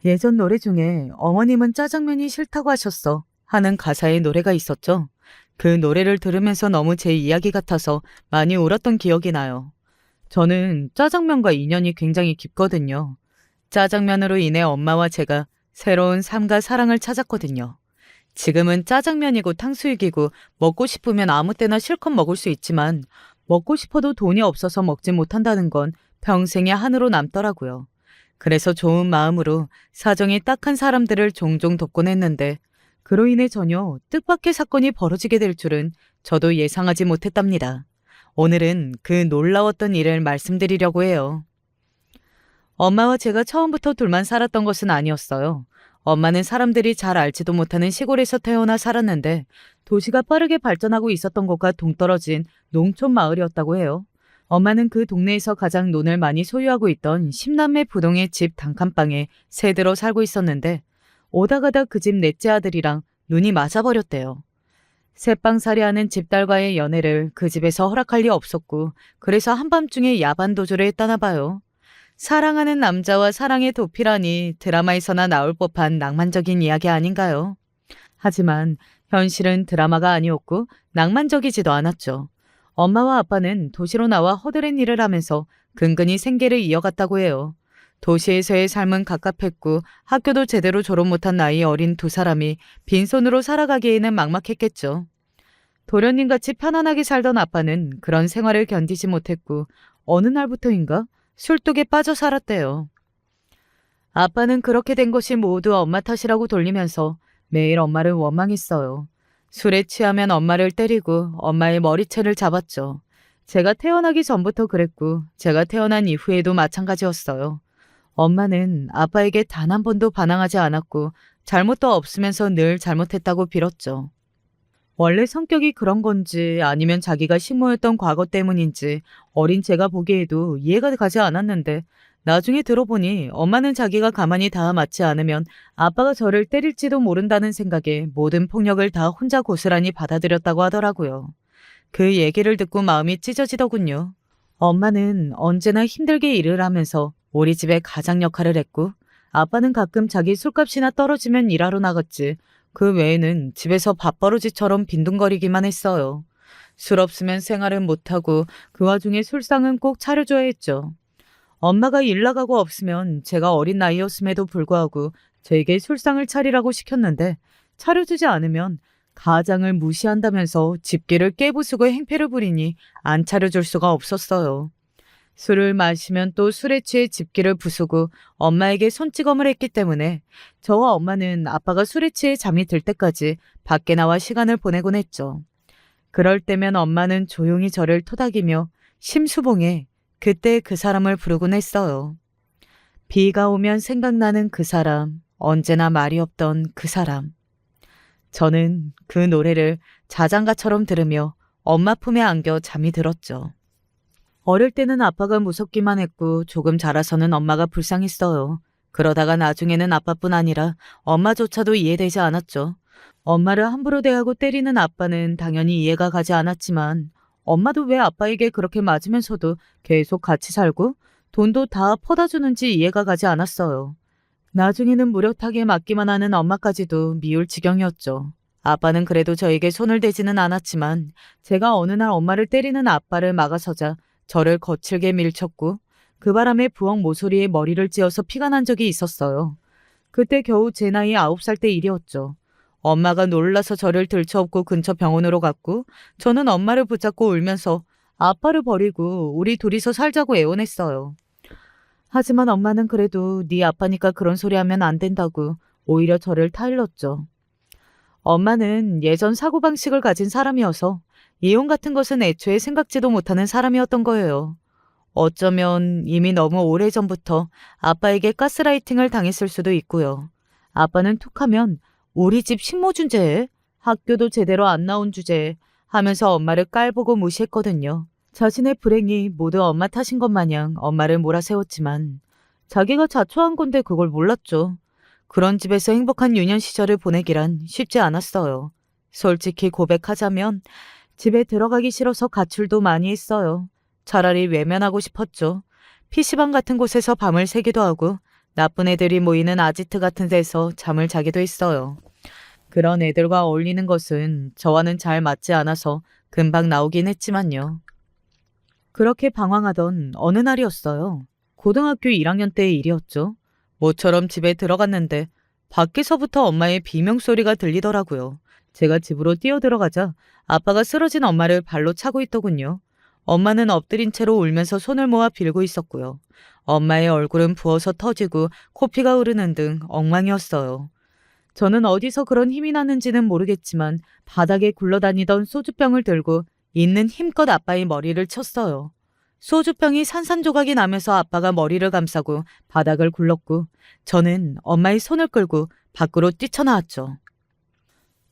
예전 노래 중에 어머님은 짜장면이 싫다고 하셨어 하는 가사의 노래가 있었죠. 그 노래를 들으면서 너무 제 이야기 같아서 많이 울었던 기억이 나요. 저는 짜장면과 인연이 굉장히 깊거든요. 짜장면으로 인해 엄마와 제가 새로운 삶과 사랑을 찾았거든요. 지금은 짜장면이고 탕수육이고 먹고 싶으면 아무 때나 실컷 먹을 수 있지만 먹고 싶어도 돈이 없어서 먹지 못한다는 건 평생의 한으로 남더라고요. 그래서 좋은 마음으로 사정이 딱한 사람들을 종종 돕곤 했는데 그로 인해 전혀 뜻밖의 사건이 벌어지게 될 줄은 저도 예상하지 못했답니다. 오늘은 그 놀라웠던 일을 말씀드리려고 해요. 엄마와 제가 처음부터 둘만 살았던 것은 아니었어요. 엄마는 사람들이 잘 알지도 못하는 시골에서 태어나 살았는데 도시가 빠르게 발전하고 있었던 곳과 동떨어진 농촌 마을이었다고 해요. 엄마는 그 동네에서 가장 논을 많이 소유하고 있던 10남매 부동의 집 단칸방에 새들어 살고 있었는데 오다 가다 그 집 넷째 아들이랑 눈이 맞아버렸대요. 새빵살이하는 집딸과의 연애를 그 집에서 허락할 리 없었고 그래서 한밤중에 야반 도주를 했다나 봐요. 사랑하는 남자와 사랑의 도피라니 드라마에서나 나올 법한 낭만적인 이야기 아닌가요? 하지만 현실은 드라마가 아니었고 낭만적이지도 않았죠. 엄마와 아빠는 도시로 나와 허드렛 일을 하면서 근근히 생계를 이어갔다고 해요. 도시에서의 삶은 갑갑했고 학교도 제대로 졸업 못한 나이 어린 두 사람이 빈손으로 살아가기에는 막막했겠죠. 도련님같이 편안하게 살던 아빠는 그런 생활을 견디지 못했고 어느 날부터인가 술독에 빠져 살았대요. 아빠는 그렇게 된 것이 모두 엄마 탓이라고 돌리면서 매일 엄마를 원망했어요. 술에 취하면 엄마를 때리고 엄마의 머리채를 잡았죠. 제가 태어나기 전부터 그랬고 제가 태어난 이후에도 마찬가지였어요. 엄마는 아빠에게 단 한 번도 반항하지 않았고 잘못도 없으면서 늘 잘못했다고 빌었죠. 원래 성격이 그런 건지 아니면 자기가 식모였던 과거 때문인지 어린 제가 보기에도 이해가 가지 않았는데 나중에 들어보니 엄마는 자기가 가만히 다 맞지 않으면 아빠가 저를 때릴지도 모른다는 생각에 모든 폭력을 다 혼자 고스란히 받아들였다고 하더라고요. 그 얘기를 듣고 마음이 찢어지더군요. 엄마는 언제나 힘들게 일을 하면서 우리 집의 가장 역할을 했고 아빠는 가끔 자기 술값이나 떨어지면 일하러 나갔지 그 외에는 집에서 밥버러지처럼 빈둥거리기만 했어요. 술 없으면 생활은 못하고 그 와중에 술상은 꼭 차려줘야 했죠. 엄마가 일 나가고 없으면 제가 어린 나이였음에도 불구하고 저에게 술상을 차리라고 시켰는데 차려주지 않으면 가장을 무시한다면서 집기를 깨부수고 행패를 부리니 안 차려줄 수가 없었어요. 술을 마시면 또 술에 취해 집기를 부수고 엄마에게 손찌검을 했기 때문에 저와 엄마는 아빠가 술에 취해 잠이 들 때까지 밖에 나와 시간을 보내곤 했죠. 그럴 때면 엄마는 조용히 저를 토닥이며 심수봉에 그때 그 사람을 부르곤 했어요. 비가 오면 생각나는 그 사람, 언제나 말이 없던 그 사람. 저는 그 노래를 자장가처럼 들으며 엄마 품에 안겨 잠이 들었죠. 어릴 때는 아빠가 무섭기만 했고 조금 자라서는 엄마가 불쌍했어요. 그러다가 나중에는 아빠뿐 아니라 엄마조차도 이해되지 않았죠. 엄마를 함부로 대하고 때리는 아빠는 당연히 이해가 가지 않았지만 엄마도 왜 아빠에게 그렇게 맞으면서도 계속 같이 살고 돈도 다 퍼다 주는지 이해가 가지 않았어요. 나중에는 무력하게 맞기만 하는 엄마까지도 미울 지경이었죠. 아빠는 그래도 저에게 손을 대지는 않았지만 제가 어느 날 엄마를 때리는 아빠를 막아서자 저를 거칠게 밀쳤고 그 바람에 부엌 모서리에 머리를 찧어서 피가 난 적이 있었어요. 그때 겨우 제 나이 9살 때 일이었죠. 엄마가 놀라서 저를 들쳐업고 근처 병원으로 갔고 저는 엄마를 붙잡고 울면서 아빠를 버리고 우리 둘이서 살자고 애원했어요. 하지만 엄마는 그래도 네 아빠니까 그런 소리 하면 안 된다고 오히려 저를 타일렀죠. 엄마는 예전 사고방식을 가진 사람이어서 이혼 같은 것은 애초에 생각지도 못하는 사람이었던 거예요. 어쩌면 이미 너무 오래전부터 아빠에게 가스라이팅을 당했을 수도 있고요. 아빠는 툭하면 우리 집 식모 주제에 학교도 제대로 안 나온 주제에 하면서 엄마를 깔보고 무시했거든요. 자신의 불행이 모두 엄마 탓인 것 마냥 엄마를 몰아세웠지만 자기가 자초한 건데 그걸 몰랐죠. 그런 집에서 행복한 유년 시절을 보내기란 쉽지 않았어요. 솔직히 고백하자면 집에 들어가기 싫어서 가출도 많이 했어요. 차라리 외면하고 싶었죠. PC방 같은 곳에서 밤을 새기도 하고 나쁜 애들이 모이는 아지트 같은 데서 잠을 자기도 했어요. 그런 애들과 어울리는 것은 저와는 잘 맞지 않아서 금방 나오긴 했지만요. 그렇게 방황하던 어느 날이었어요. 고등학교 1학년 때의 일이었죠. 모처럼 집에 들어갔는데 밖에서부터 엄마의 비명소리가 들리더라고요. 제가 집으로 뛰어들어가자 아빠가 쓰러진 엄마를 발로 차고 있더군요. 엄마는 엎드린 채로 울면서 손을 모아 빌고 있었고요. 엄마의 얼굴은 부어서 터지고 코피가 흐르는 등 엉망이었어요. 저는 어디서 그런 힘이 나는지는 모르겠지만 바닥에 굴러다니던 소주병을 들고 있는 힘껏 아빠의 머리를 쳤어요. 소주병이 산산조각이 나면서 아빠가 머리를 감싸고 바닥을 굴렀고 저는 엄마의 손을 끌고 밖으로 뛰쳐나왔죠.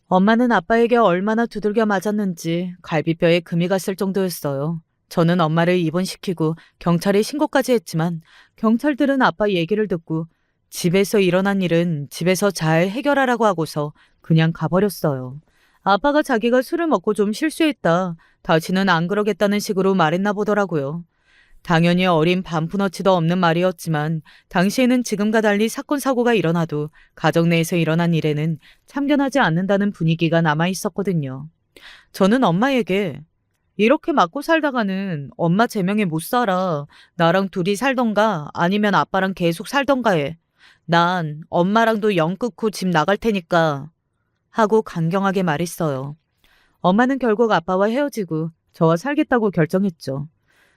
엄마는 아빠에게 얼마나 두들겨 맞았는지 갈비뼈에 금이 갔을 정도였어요. 저는 엄마를 입원시키고 경찰에 신고까지 했지만 경찰들은 아빠 얘기를 듣고 집에서 일어난 일은 집에서 잘 해결하라고 하고서 그냥 가버렸어요. 아빠가 자기가 술을 먹고 좀 실수했다. 다시는 안 그러겠다는 식으로 말했나 보더라고요. 당연히 어린 반푼어치도 없는 말이었지만 당시에는 지금과 달리 사건 사고가 일어나도 가정 내에서 일어난 일에는 참견하지 않는다는 분위기가 남아 있었거든요. 저는 엄마에게 이렇게 맞고 살다가는 엄마 제명에 못 살아. 나랑 둘이 살던가 아니면 아빠랑 계속 살던가 해. 난 엄마랑도 영 끊고 집 나갈 테니까 하고 강경하게 말했어요. 엄마는 결국 아빠와 헤어지고 저와 살겠다고 결정했죠.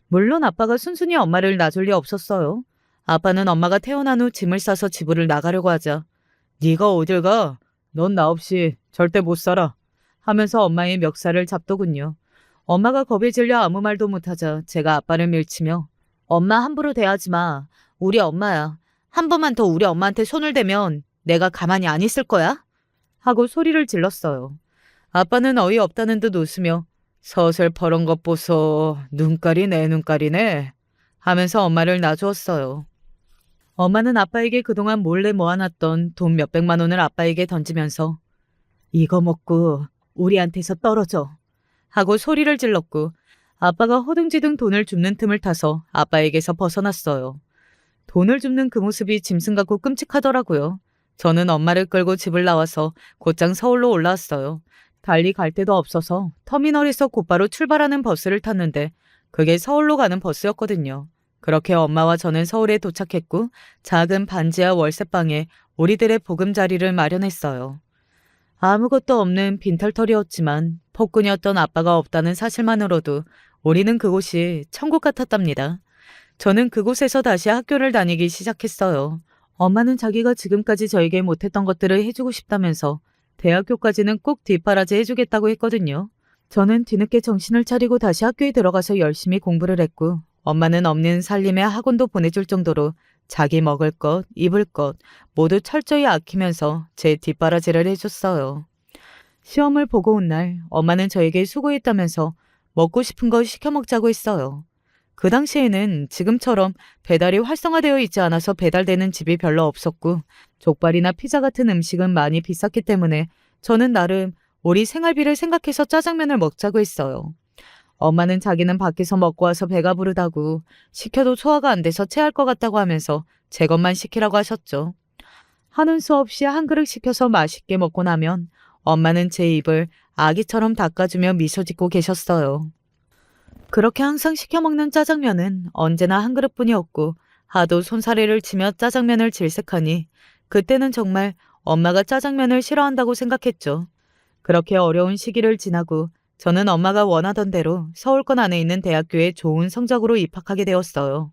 물론 아빠가 순순히 엄마를 놔줄 리 없었어요. 아빠는 엄마가 태어난 후 짐을 싸서 집을 나가려고 하자 네가 어딜 가? 넌 나 없이 절대 못 살아. 하면서 엄마의 멱살을 잡더군요. 엄마가 겁에 질려 아무 말도 못하자 제가 아빠를 밀치며 엄마 함부로 대하지 마. 우리 엄마야. 한 번만 더 우리 엄마한테 손을 대면 내가 가만히 안 있을 거야? 하고 소리를 질렀어요. 아빠는 어이없다는 듯 웃으며 서슬 퍼런 것 보소. 눈깔이 내 눈깔이네. 하면서 엄마를 놔주었어요. 엄마는 아빠에게 그동안 몰래 모아놨던 돈 몇백만 원을 아빠에게 던지면서 이거 먹고 우리한테서 떨어져. 하고 소리를 질렀고 아빠가 허둥지둥 돈을 줍는 틈을 타서 아빠에게서 벗어났어요. 돈을 줍는 그 모습이 짐승 같고 끔찍하더라고요. 저는 엄마를 끌고 집을 나와서 곧장 서울로 올라왔어요. 달리 갈 데도 없어서 터미널에서 곧바로 출발하는 버스를 탔는데 그게 서울로 가는 버스였거든요. 그렇게 엄마와 저는 서울에 도착했고 작은 반지하 월세방에 우리들의 보금자리를 마련했어요. 아무것도 없는 빈털터리였지만 폭군이었던 아빠가 없다는 사실만으로도 우리는 그곳이 천국 같았답니다. 저는 그곳에서 다시 학교를 다니기 시작했어요. 엄마는 자기가 지금까지 저에게 못했던 것들을 해주고 싶다면서 대학교까지는 꼭 뒷바라지 해주겠다고 했거든요. 저는 뒤늦게 정신을 차리고 다시 학교에 들어가서 열심히 공부를 했고 엄마는 없는 살림에 학원도 보내줄 정도로 자기 먹을 것, 입을 것 모두 철저히 아끼면서 제 뒷바라지를 해줬어요. 시험을 보고 온 날 엄마는 저에게 수고했다면서 먹고 싶은 거 시켜 먹자고 했어요. 그 당시에는 지금처럼 배달이 활성화되어 있지 않아서 배달되는 집이 별로 없었고 족발이나 피자 같은 음식은 많이 비쌌기 때문에 저는 나름 우리 생활비를 생각해서 짜장면을 먹자고 했어요. 엄마는 자기는 밖에서 먹고 와서 배가 부르다고 시켜도 소화가 안 돼서 체할 것 같다고 하면서 제 것만 시키라고 하셨죠. 하는 수 없이 한 그릇 시켜서 맛있게 먹고 나면 엄마는 제 입을 아기처럼 닦아주며 미소 짓고 계셨어요. 그렇게 항상 시켜 먹는 짜장면은 언제나 한 그릇뿐이었고 하도 손사래를 치며 짜장면을 질색하니 그때는 정말 엄마가 짜장면을 싫어한다고 생각했죠. 그렇게 어려운 시기를 지나고 저는 엄마가 원하던 대로 서울권 안에 있는 대학교에 좋은 성적으로 입학하게 되었어요.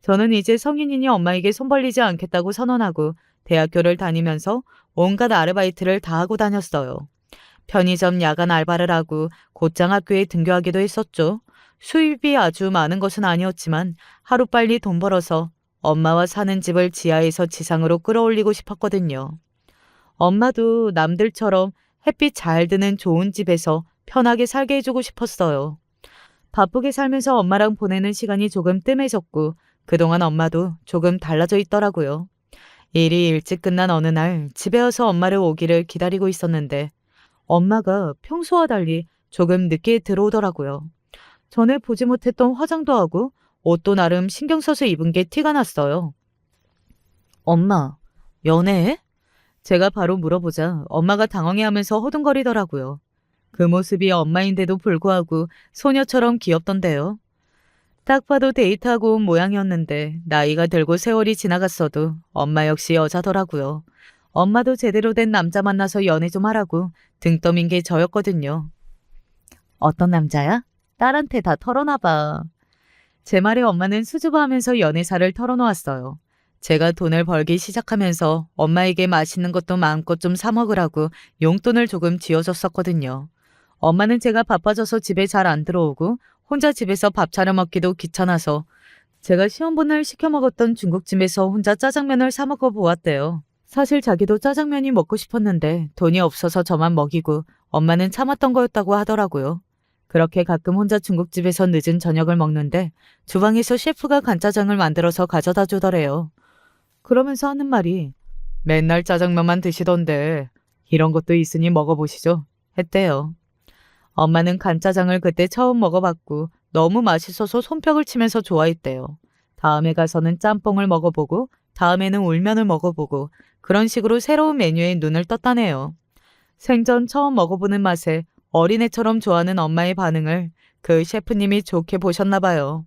저는 이제 성인이니 엄마에게 손 벌리지 않겠다고 선언하고 대학교를 다니면서 온갖 아르바이트를 다 하고 다녔어요. 편의점 야간 알바를 하고 곧장 학교에 등교하기도 했었죠. 수입이 아주 많은 것은 아니었지만 하루빨리 돈 벌어서 엄마와 사는 집을 지하에서 지상으로 끌어올리고 싶었거든요. 엄마도 남들처럼 햇빛 잘 드는 좋은 집에서 편하게 살게 해주고 싶었어요. 바쁘게 살면서 엄마랑 보내는 시간이 조금 뜸해졌고 그동안 엄마도 조금 달라져 있더라고요. 일이 일찍 끝난 어느 날 집에 와서 엄마를 오기를 기다리고 있었는데 엄마가 평소와 달리 조금 늦게 들어오더라고요. 전에 보지 못했던 화장도 하고 옷도 나름 신경 써서 입은 게 티가 났어요. 엄마, 연애해? 제가 바로 물어보자 엄마가 당황해하면서 허둥거리더라고요. 그 모습이 엄마인데도 불구하고 소녀처럼 귀엽던데요. 딱 봐도 데이트하고 온 모양이었는데 나이가 들고 세월이 지나갔어도 엄마 역시 여자더라고요. 엄마도 제대로 된 남자 만나서 연애 좀 하라고 등 떠민 게 저였거든요. 어떤 남자야? 딸한테 다 털어놔봐. 제 말에 엄마는 수줍어하면서 연애사를 털어놓았어요. 제가 돈을 벌기 시작하면서 엄마에게 맛있는 것도 마음껏 좀 사 먹으라고 용돈을 조금 쥐어줬었거든요. 엄마는 제가 바빠져서 집에 잘 안 들어오고 혼자 집에서 밥 차려 먹기도 귀찮아서 제가 시험본을 시켜 먹었던 중국집에서 혼자 짜장면을 사 먹어 보았대요. 사실 자기도 짜장면이 먹고 싶었는데 돈이 없어서 저만 먹이고 엄마는 참았던 거였다고 하더라고요. 그렇게 가끔 혼자 중국집에서 늦은 저녁을 먹는데 주방에서 셰프가 간짜장을 만들어서 가져다 주더래요. 그러면서 하는 말이 맨날 짜장면만 드시던데 이런 것도 있으니 먹어보시죠 했대요. 엄마는 간짜장을 그때 처음 먹어봤고 너무 맛있어서 손뼉을 치면서 좋아했대요. 다음에 가서는 짬뽕을 먹어보고 다음에는 울면을 먹어보고 그런 식으로 새로운 메뉴에 눈을 떴다네요. 생전 처음 먹어보는 맛에 어린애처럼 좋아하는 엄마의 반응을 그 셰프님이 좋게 보셨나 봐요.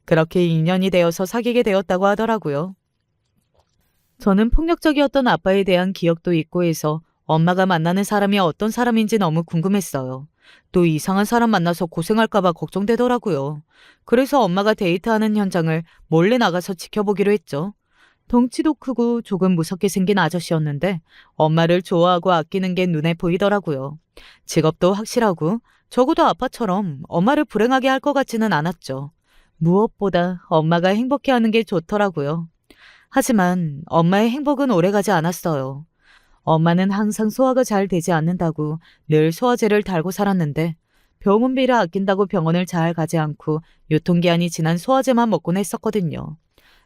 그렇게 인연이 되어서 사귀게 되었다고 하더라고요. 저는 폭력적이었던 아빠에 대한 기억도 있고 해서 엄마가 만나는 사람이 어떤 사람인지 너무 궁금했어요. 또 이상한 사람 만나서 고생할까봐 걱정되더라고요. 그래서 엄마가 데이트하는 현장을 몰래 나가서 지켜보기로 했죠. 덩치도 크고 조금 무섭게 생긴 아저씨였는데 엄마를 좋아하고 아끼는 게 눈에 보이더라고요. 직업도 확실하고 적어도 아빠처럼 엄마를 불행하게 할 것 같지는 않았죠. 무엇보다 엄마가 행복해하는 게 좋더라고요. 하지만 엄마의 행복은 오래가지 않았어요. 엄마는 항상 소화가 잘 되지 않는다고 늘 소화제를 달고 살았는데 병원비를 아낀다고 병원을 잘 가지 않고 유통기한이 지난 소화제만 먹곤 했었거든요.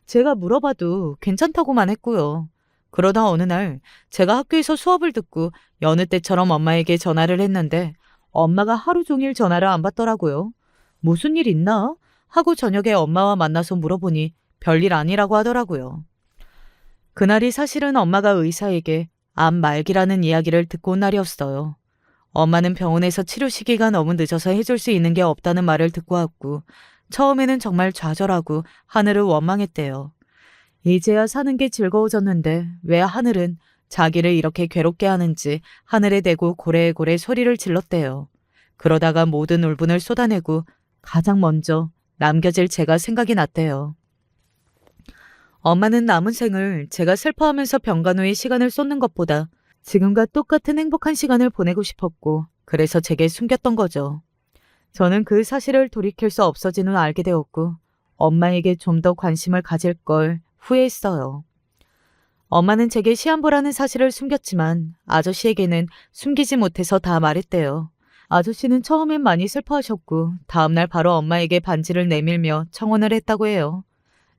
제가 물어봐도 괜찮다고만 했고요. 그러다 어느 날 제가 학교에서 수업을 듣고 여느 때처럼 엄마에게 전화를 했는데 엄마가 하루 종일 전화를 안 받더라고요. 무슨 일 있나? 하고 저녁에 엄마와 만나서 물어보니 별일 아니라고 하더라고요. 그날이 사실은 엄마가 의사에게 암 말기라는 이야기를 듣고 온 날이었어요. 엄마는 병원에서 치료 시기가 너무 늦어서 해줄 수 있는 게 없다는 말을 듣고 왔고 처음에는 정말 좌절하고 하늘을 원망했대요. 이제야 사는 게 즐거워졌는데 왜 하늘은 자기를 이렇게 괴롭게 하는지 하늘에 대고 고래고래 소리를 질렀대요. 그러다가 모든 울분을 쏟아내고 가장 먼저 남겨질 제가 생각이 났대요. 엄마는 남은 생을 제가 슬퍼하면서 병간호에 시간을 쏟는 것보다 지금과 똑같은 행복한 시간을 보내고 싶었고 그래서 제게 숨겼던 거죠. 저는 그 사실을 돌이킬 수 없어진 후 알게 되었고 엄마에게 좀 더 관심을 가질 걸 후회했어요. 엄마는 제게 시한부라는 사실을 숨겼지만 아저씨에게는 숨기지 못해서 다 말했대요. 아저씨는 처음엔 많이 슬퍼하셨고 다음날 바로 엄마에게 반지를 내밀며 청혼을 했다고 해요.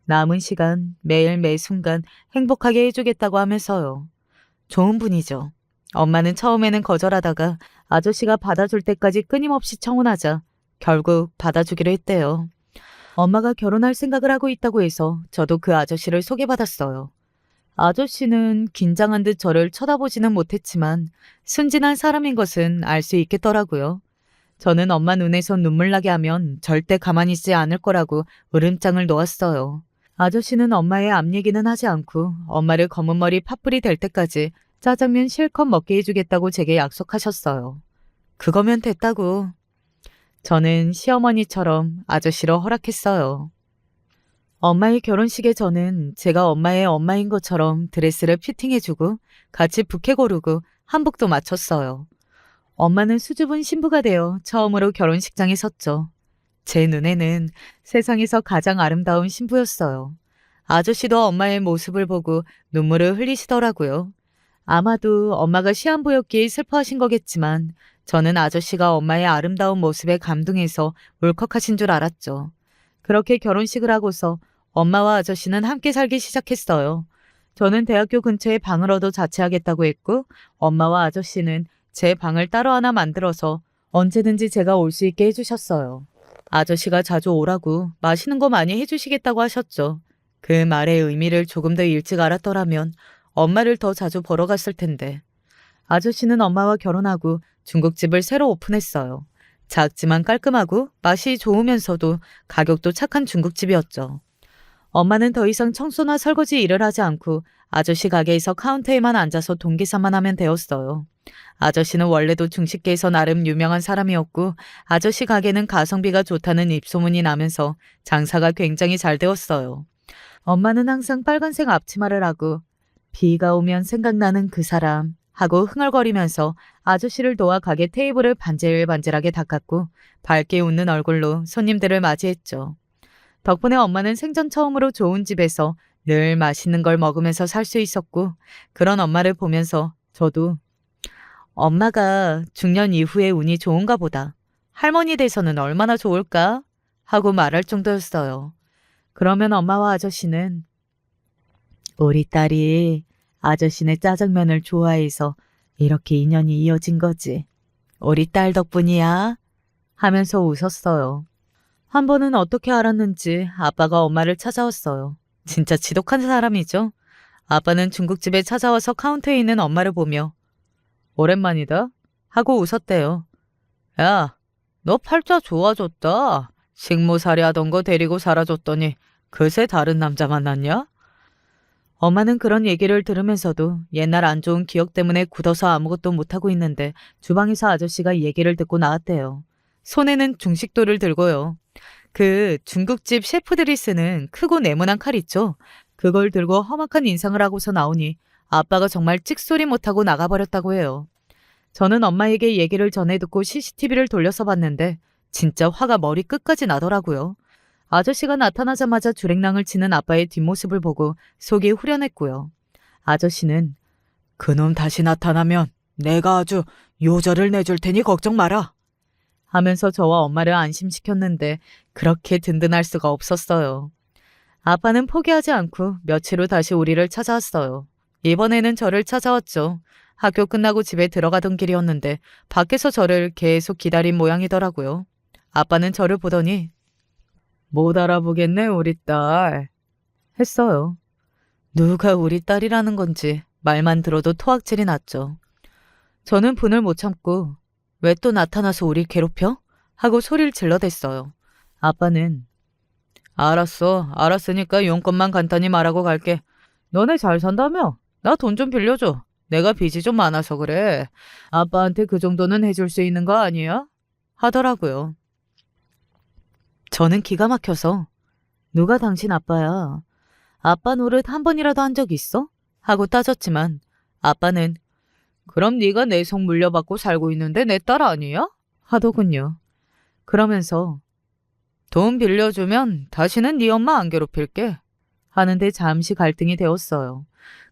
남은 시간 매일 매 순간 행복하게 해주겠다고 하면서요. 좋은 분이죠. 엄마는 처음에는 거절하다가 아저씨가 받아줄 때까지 끊임없이 청혼하자 결국 받아주기로 했대요. 엄마가 결혼할 생각을 하고 있다고 해서 저도 그 아저씨를 소개받았어요. 아저씨는 긴장한 듯 저를 쳐다보지는 못했지만 순진한 사람인 것은 알 수 있겠더라고요. 저는 엄마 눈에서 눈물 나게 하면 절대 가만히 있지 않을 거라고 으름장을 놓았어요. 아저씨는 엄마의 앞 얘기는 하지 않고 엄마를 검은 머리 팥불이 될 때까지 짜장면 실컷 먹게 해주겠다고 제게 약속하셨어요. 그거면 됐다고. 저는 시어머니처럼 아저씨로 허락했어요. 엄마의 결혼식에 저는 제가 엄마의 엄마인 것처럼 드레스를 피팅해주고 같이 부케 고르고 한복도 맞췄어요. 엄마는 수줍은 신부가 되어 처음으로 결혼식장에 섰죠. 제 눈에는 세상에서 가장 아름다운 신부였어요. 아저씨도 엄마의 모습을 보고 눈물을 흘리시더라고요. 아마도 엄마가 시한부였기에 슬퍼하신 거겠지만 저는 아저씨가 엄마의 아름다운 모습에 감동해서 울컥하신 줄 알았죠. 그렇게 결혼식을 하고서 엄마와 아저씨는 함께 살기 시작했어요. 저는 대학교 근처에 방을 얻어 자취하겠다고 했고 엄마와 아저씨는 제 방을 따로 하나 만들어서 언제든지 제가 올 수 있게 해주셨어요. 아저씨가 자주 오라고 맛있는 거 많이 해주시겠다고 하셨죠. 그 말의 의미를 조금 더 일찍 알았더라면 엄마를 더 자주 보러 갔을 텐데. 아저씨는 엄마와 결혼하고 중국집을 새로 오픈했어요. 작지만 깔끔하고 맛이 좋으면서도 가격도 착한 중국집이었죠. 엄마는 더 이상 청소나 설거지 일을 하지 않고 아저씨 가게에서 카운터에만 앉아서 돈 계산만 하면 되었어요. 아저씨는 원래도 중식계에서 나름 유명한 사람이었고 아저씨 가게는 가성비가 좋다는 입소문이 나면서 장사가 굉장히 잘 되었어요. 엄마는 항상 빨간색 앞치마를 하고 비가 오면 생각나는 그 사람 하고 흥얼거리면서 아저씨를 도와 가게 테이블을 반질반질하게 닦았고 밝게 웃는 얼굴로 손님들을 맞이했죠. 덕분에 엄마는 생전 처음으로 좋은 집에서 늘 맛있는 걸 먹으면서 살 수 있었고 그런 엄마를 보면서 저도 엄마가 중년 이후에 운이 좋은가 보다. 할머니 돼서는 얼마나 좋을까? 하고 말할 정도였어요. 그러면 엄마와 아저씨는 우리 딸이 아저씨네 짜장면을 좋아해서 이렇게 인연이 이어진 거지. 우리 딸 덕분이야. 하면서 웃었어요. 한 번은 어떻게 알았는지 아빠가 엄마를 찾아왔어요. 진짜 지독한 사람이죠. 아빠는 중국집에 찾아와서 카운터에 있는 엄마를 보며 오랜만이다 하고 웃었대요. 야, 너 팔자 좋아졌다. 식모살이 하던 거 데리고 살아줬더니 그새 다른 남자 만났냐? 엄마는 그런 얘기를 들으면서도 옛날 안 좋은 기억 때문에 굳어서 아무것도 못하고 있는데 주방에서 아저씨가 얘기를 듣고 나왔대요. 손에는 중식도를 들고요. 그 중국집 셰프들이 쓰는 크고 네모난 칼 있죠? 그걸 들고 험악한 인상을 하고서 나오니 아빠가 정말 찍소리 못하고 나가버렸다고 해요. 저는 엄마에게 얘기를 전해 듣고 CCTV를 돌려서 봤는데 진짜 화가 머리 끝까지 나더라고요. 아저씨가 나타나자마자 주랭랑을 치는 아빠의 뒷모습을 보고 속이 후련했고요. 아저씨는 그놈 다시 나타나면 내가 아주 요절을 내줄 테니 걱정 마라 하면서 저와 엄마를 안심시켰는데 그렇게 든든할 수가 없었어요. 아빠는 포기하지 않고 며칠 후 다시 우리를 찾아왔어요. 이번에는 저를 찾아왔죠. 학교 끝나고 집에 들어가던 길이었는데 밖에서 저를 계속 기다린 모양이더라고요. 아빠는 저를 보더니 못 알아보겠네 우리 딸 했어요. 누가 우리 딸이라는 건지 말만 들어도 토악질이 났죠. 저는 분을 못 참고 왜 또 나타나서 우릴 괴롭혀? 하고 소리를 질러댔어요. 아빠는 알았으니까 용건만 간단히 말하고 갈게. 너네 잘 산다며? 나 돈 좀 빌려줘. 내가 빚이 좀 많아서 그래. 아빠한테 그 정도는 해줄 수 있는 거 아니야? 하더라고요. 저는 기가 막혀서 누가 당신 아빠야? 아빠 노릇 한 번이라도 한 적 있어? 하고 따졌지만 아빠는 그럼 네가 내 속 물려받고 살고 있는데 내 딸 아니야? 하더군요. 그러면서 돈 빌려주면 다시는 네 엄마 안 괴롭힐게 하는데 잠시 갈등이 되었어요.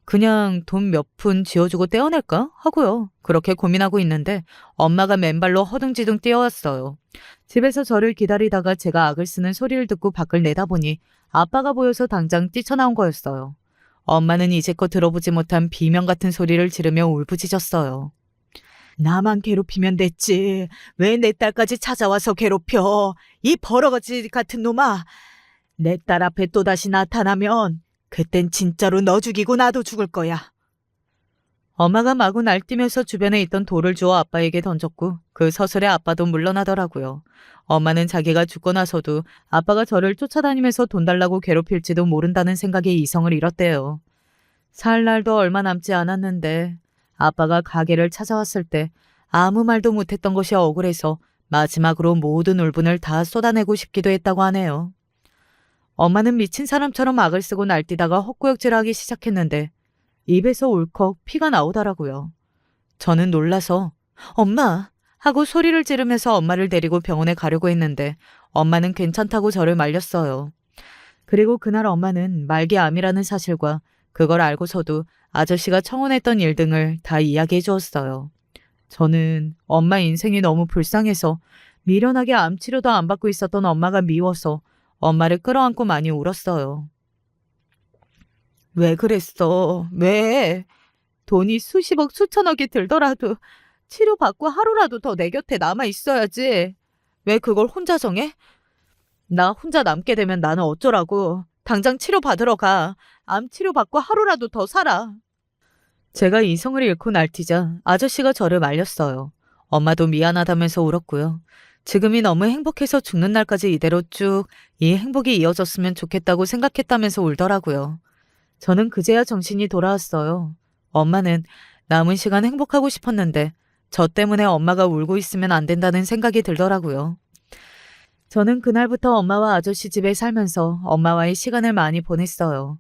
그냥 돈 몇 푼 쥐어주고 떼어낼까 하고요. 그렇게 고민하고 있는데 엄마가 맨발로 허둥지둥 뛰어왔어요. 집에서 저를 기다리다가 제가 악을 쓰는 소리를 듣고 밖을 내다보니 아빠가 보여서 당장 뛰쳐나온 거였어요. 엄마는 이제껏 들어보지 못한 비명 같은 소리를 지르며 울부짖었어요. 나만 괴롭히면 됐지. 왜 내 딸까지 찾아와서 괴롭혀. 이 버러가지 같은 놈아. 내 딸 앞에 또다시 나타나면 그땐 진짜로 너 죽이고 나도 죽을 거야. 엄마가 마구 날뛰면서 주변에 있던 돌을 주워 아빠에게 던졌고 그 서슬에 아빠도 물러나더라고요. 엄마는 자기가 죽고 나서도 아빠가 저를 쫓아다니면서 돈 달라고 괴롭힐지도 모른다는 생각에 이성을 잃었대요. 살 날도 얼마 남지 않았는데 아빠가 가게를 찾아왔을 때 아무 말도 못했던 것이 억울해서 마지막으로 모든 울분을 다 쏟아내고 싶기도 했다고 하네요. 엄마는 미친 사람처럼 악을 쓰고 날뛰다가 헛구역질하기 시작했는데 입에서 울컥 피가 나오더라고요. 저는 놀라서 엄마! 하고 소리를 지르면서 엄마를 데리고 병원에 가려고 했는데 엄마는 괜찮다고 저를 말렸어요. 그리고 그날 엄마는 말기암이라는 사실과 그걸 알고서도 아저씨가 청혼했던 일 등을 다 이야기해 주었어요. 저는 엄마 인생이 너무 불쌍해서 미련하게 암 치료도 안 받고 있었던 엄마가 미워서 엄마를 끌어안고 많이 울었어요. 왜 그랬어? 왜? 돈이 수십억 수천억이 들더라도 치료받고 하루라도 더 내 곁에 남아 있어야지. 왜 그걸 혼자 정해? 나 혼자 남게 되면 나는 어쩌라고. 당장 치료 받으러 가. 암 치료 받고 하루라도 더 살아. 제가 이성을 잃고 날뛰자 아저씨가 저를 말렸어요. 엄마도 미안하다면서 울었고요. 지금이 너무 행복해서 죽는 날까지 이대로 쭉 이 행복이 이어졌으면 좋겠다고 생각했다면서 울더라고요. 저는 그제야 정신이 돌아왔어요. 엄마는 남은 시간 행복하고 싶었는데 저 때문에 엄마가 울고 있으면 안 된다는 생각이 들더라고요. 저는 그날부터 엄마와 아저씨 집에 살면서 엄마와의 시간을 많이 보냈어요.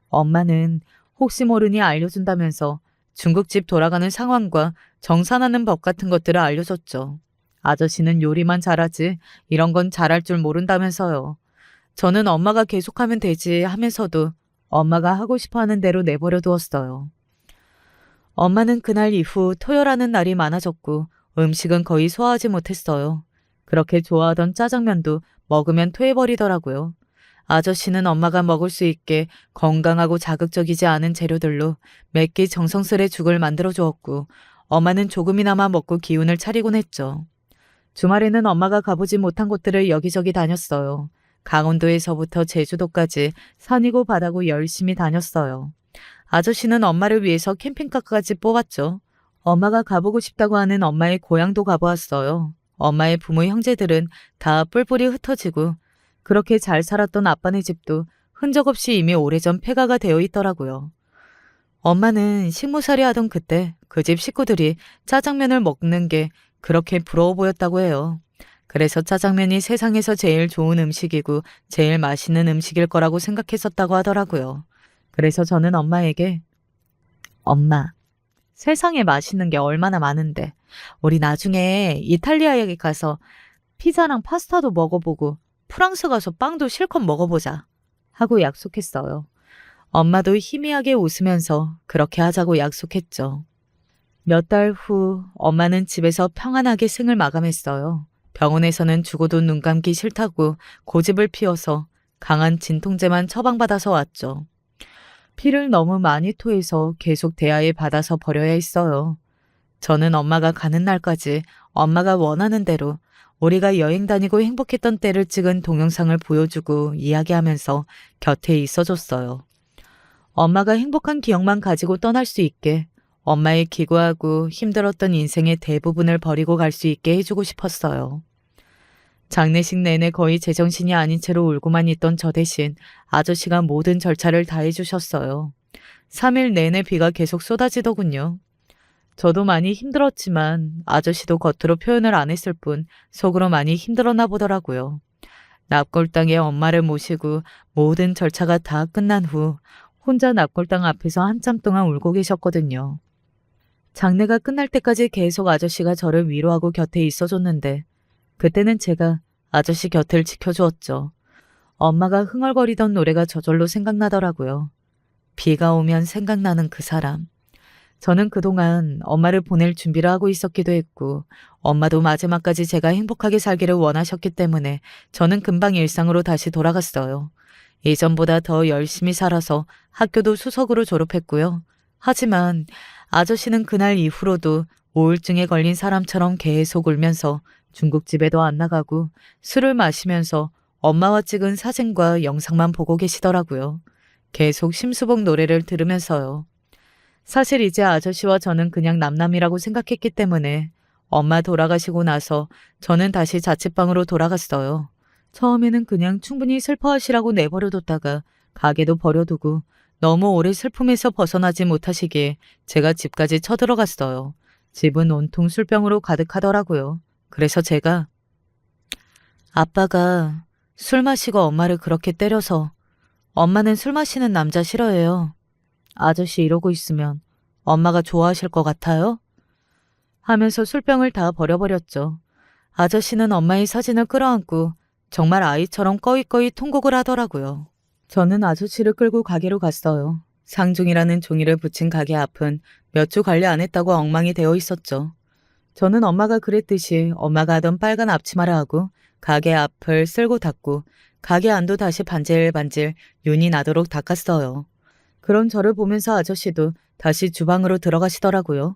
엄마는 혹시 모르니 알려준다면서 중국집 돌아가는 상황과 정산하는 법 같은 것들을 알려줬죠. 아저씨는 요리만 잘하지 이런 건 잘할 줄 모른다면서요. 저는 엄마가 계속하면 되지 하면서도 엄마가 하고 싶어하는 대로 내버려 두었어요. 엄마는 그날 이후 토요라는 날이 많아졌고 음식은 거의 소화하지 못했어요. 그렇게 좋아하던 짜장면도 먹으면 토해버리더라고요. 아저씨는 엄마가 먹을 수 있게 건강하고 자극적이지 않은 재료들로 맵기 정성스레 죽을 만들어 주었고 엄마는 조금이나마 먹고 기운을 차리곤 했죠. 주말에는 엄마가 가보지 못한 곳들을 여기저기 다녔어요. 강원도에서부터 제주도까지 산이고 바다고 열심히 다녔어요. 아저씨는 엄마를 위해서 캠핑카까지 뽑았죠. 엄마가 가보고 싶다고 하는 엄마의 고향도 가보았어요. 엄마의 부모 형제들은 다 뿔뿔이 흩어지고 그렇게 잘 살았던 아빠네 집도 흔적 없이 이미 오래전 폐가가 되어 있더라고요. 엄마는 식모살이 하던 그때 그 집 식구들이 짜장면을 먹는 게 그렇게 부러워 보였다고 해요. 그래서 짜장면이 세상에서 제일 좋은 음식이고 제일 맛있는 음식일 거라고 생각했었다고 하더라고요. 그래서 저는 엄마에게 엄마, 세상에 맛있는 게 얼마나 많은데 우리 나중에 이탈리아에 가서 피자랑 파스타도 먹어보고 프랑스 가서 빵도 실컷 먹어보자 하고 약속했어요. 엄마도 희미하게 웃으면서 그렇게 하자고 약속했죠. 몇 달 후 엄마는 집에서 평안하게 생을 마감했어요. 병원에서는 죽어도 눈 감기 싫다고 고집을 피워서 강한 진통제만 처방받아서 왔죠. 피를 너무 많이 토해서 계속 대야에 받아서 버려야 했어요. 저는 엄마가 가는 날까지 엄마가 원하는 대로 우리가 여행 다니고 행복했던 때를 찍은 동영상을 보여주고 이야기하면서 곁에 있어줬어요. 엄마가 행복한 기억만 가지고 떠날 수 있게 엄마의 기구하고 힘들었던 인생의 대부분을 버리고 갈 수 있게 해주고 싶었어요. 장례식 내내 거의 제정신이 아닌 채로 울고만 있던 저 대신 아저씨가 모든 절차를 다 해주셨어요. 3일 내내 비가 계속 쏟아지더군요. 저도 많이 힘들었지만 아저씨도 겉으로 표현을 안 했을 뿐 속으로 많이 힘들었나 보더라고요. 납골당에 엄마를 모시고 모든 절차가 다 끝난 후 혼자 납골당 앞에서 한참 동안 울고 계셨거든요. 장례가 끝날 때까지 계속 아저씨가 저를 위로하고 곁에 있어줬는데 그때는 제가 아저씨 곁을 지켜주었죠. 엄마가 흥얼거리던 노래가 저절로 생각나더라고요. 비가 오면 생각나는 그 사람. 저는 그동안 엄마를 보낼 준비를 하고 있었기도 했고 엄마도 마지막까지 제가 행복하게 살기를 원하셨기 때문에 저는 금방 일상으로 다시 돌아갔어요. 예전보다 더 열심히 살아서 학교도 수석으로 졸업했고요. 하지만 아저씨는 그날 이후로도 우울증에 걸린 사람처럼 계속 울면서 중국집에도 안 나가고 술을 마시면서 엄마와 찍은 사진과 영상만 보고 계시더라고요. 계속 심수봉 노래를 들으면서요. 사실 이제 아저씨와 저는 그냥 남남이라고 생각했기 때문에 엄마 돌아가시고 나서 저는 다시 자취방으로 돌아갔어요. 처음에는 그냥 충분히 슬퍼하시라고 내버려뒀다가 가게도 버려두고 너무 오래 슬픔에서 벗어나지 못하시기에 제가 집까지 쳐들어갔어요. 집은 온통 술병으로 가득하더라고요. 그래서 제가 아빠가 술 마시고 엄마를 그렇게 때려서 엄마는 술 마시는 남자 싫어해요. 아저씨 이러고 있으면 엄마가 좋아하실 것 같아요? 하면서 술병을 다 버려버렸죠. 아저씨는 엄마의 사진을 끌어안고 정말 아이처럼 꺼이꺼이 통곡을 하더라고요. 저는 아저씨를 끌고 가게로 갔어요. 상중이라는 종이를 붙인 가게 앞은 몇 주 관리 안 했다고 엉망이 되어 있었죠. 저는 엄마가 그랬듯이 엄마가 하던 빨간 앞치마를 하고 가게 앞을 쓸고 닦고 가게 안도 다시 반질반질 윤이 나도록 닦았어요. 그런 저를 보면서 아저씨도 다시 주방으로 들어가시더라고요.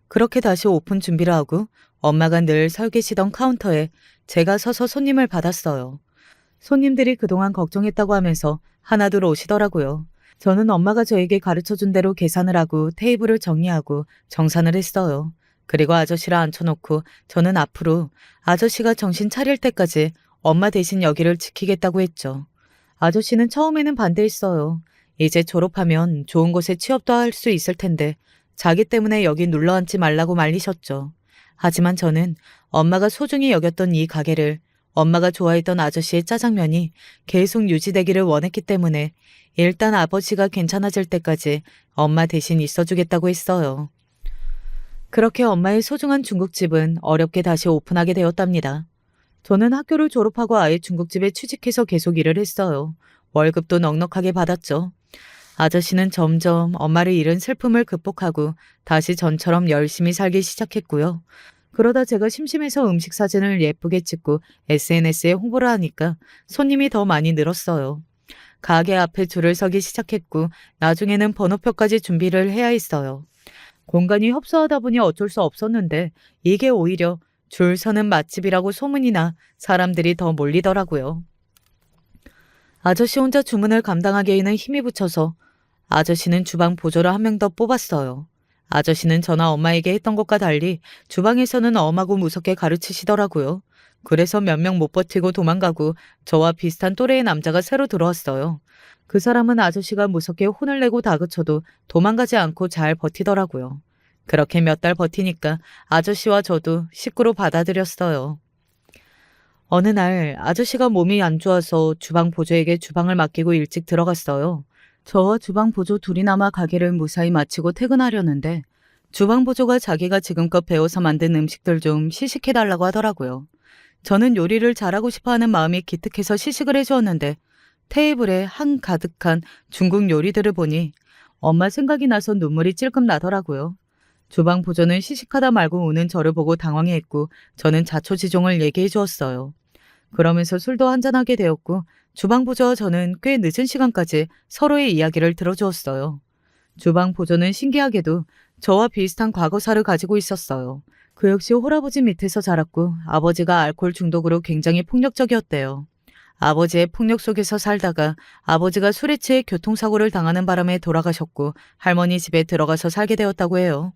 그렇게 다시 오픈 준비를 하고 엄마가 늘 서 계시던 카운터에 제가 서서 손님을 받았어요. 손님들이 그동안 걱정했다고 하면서 하나둘 오시더라고요. 저는 엄마가 저에게 가르쳐준 대로 계산을 하고 테이블을 정리하고 정산을 했어요. 그리고 아저씨를 앉혀놓고 저는 앞으로 아저씨가 정신 차릴 때까지 엄마 대신 여기를 지키겠다고 했죠. 아저씨는 처음에는 반대했어요. 이제 졸업하면 좋은 곳에 취업도 할 수 있을 텐데 자기 때문에 여기 눌러앉지 말라고 말리셨죠. 하지만 저는 엄마가 소중히 여겼던 이 가게를 엄마가 좋아했던 아저씨의 짜장면이 계속 유지되기를 원했기 때문에 일단 아버지가 괜찮아질 때까지 엄마 대신 있어주겠다고 했어요. 그렇게 엄마의 소중한 중국집은 어렵게 다시 오픈하게 되었답니다. 저는 학교를 졸업하고 아예 중국집에 취직해서 계속 일을 했어요. 월급도 넉넉하게 받았죠. 아저씨는 점점 엄마를 잃은 슬픔을 극복하고 다시 전처럼 열심히 살기 시작했고요. 그러다 제가 심심해서 음식 사진을 예쁘게 찍고 SNS에 홍보를 하니까 손님이 더 많이 늘었어요. 가게 앞에 줄을 서기 시작했고 나중에는 번호표까지 준비를 해야 했어요. 공간이 협소하다 보니 어쩔 수 없었는데 이게 오히려 줄 서는 맛집이라고 소문이 나 사람들이 더 몰리더라고요. 아저씨 혼자 주문을 감당하기에는 힘이 붙여서 아저씨는 주방 보조를 한 명 더 뽑았어요. 아저씨는 저나 엄마에게 했던 것과 달리 주방에서는 엄하고 무섭게 가르치시더라고요. 그래서 몇 명 못 버티고 도망가고 저와 비슷한 또래의 남자가 새로 들어왔어요. 그 사람은 아저씨가 무섭게 혼을 내고 다그쳐도 도망가지 않고 잘 버티더라고요. 그렇게 몇 달 버티니까 아저씨와 저도 식구로 받아들였어요. 어느 날 아저씨가 몸이 안 좋아서 주방 보조에게 주방을 맡기고 일찍 들어갔어요. 저와 주방 보조 둘이나마 가게를 무사히 마치고 퇴근하려는데 주방 보조가 자기가 지금껏 배워서 만든 음식들 좀 시식해달라고 하더라고요. 저는 요리를 잘하고 싶어하는 마음이 기특해서 시식을 해주었는데 테이블에 한 가득한 중국 요리들을 보니 엄마 생각이 나서 눈물이 찔끔 나더라고요. 주방 보조는 시식하다 말고 우는 저를 보고 당황해했고 저는 자초지종을 얘기해 주었어요. 그러면서 술도 한잔하게 되었고 주방 보조와 저는 꽤 늦은 시간까지 서로의 이야기를 들어주었어요. 주방 보조는 신기하게도 저와 비슷한 과거사를 가지고 있었어요. 그 역시 홀아버지 밑에서 자랐고 아버지가 알코올 중독으로 굉장히 폭력적이었대요. 아버지의 폭력 속에서 살다가 아버지가 술에 취해 교통사고를 당하는 바람에 돌아가셨고 할머니 집에 들어가서 살게 되었다고 해요.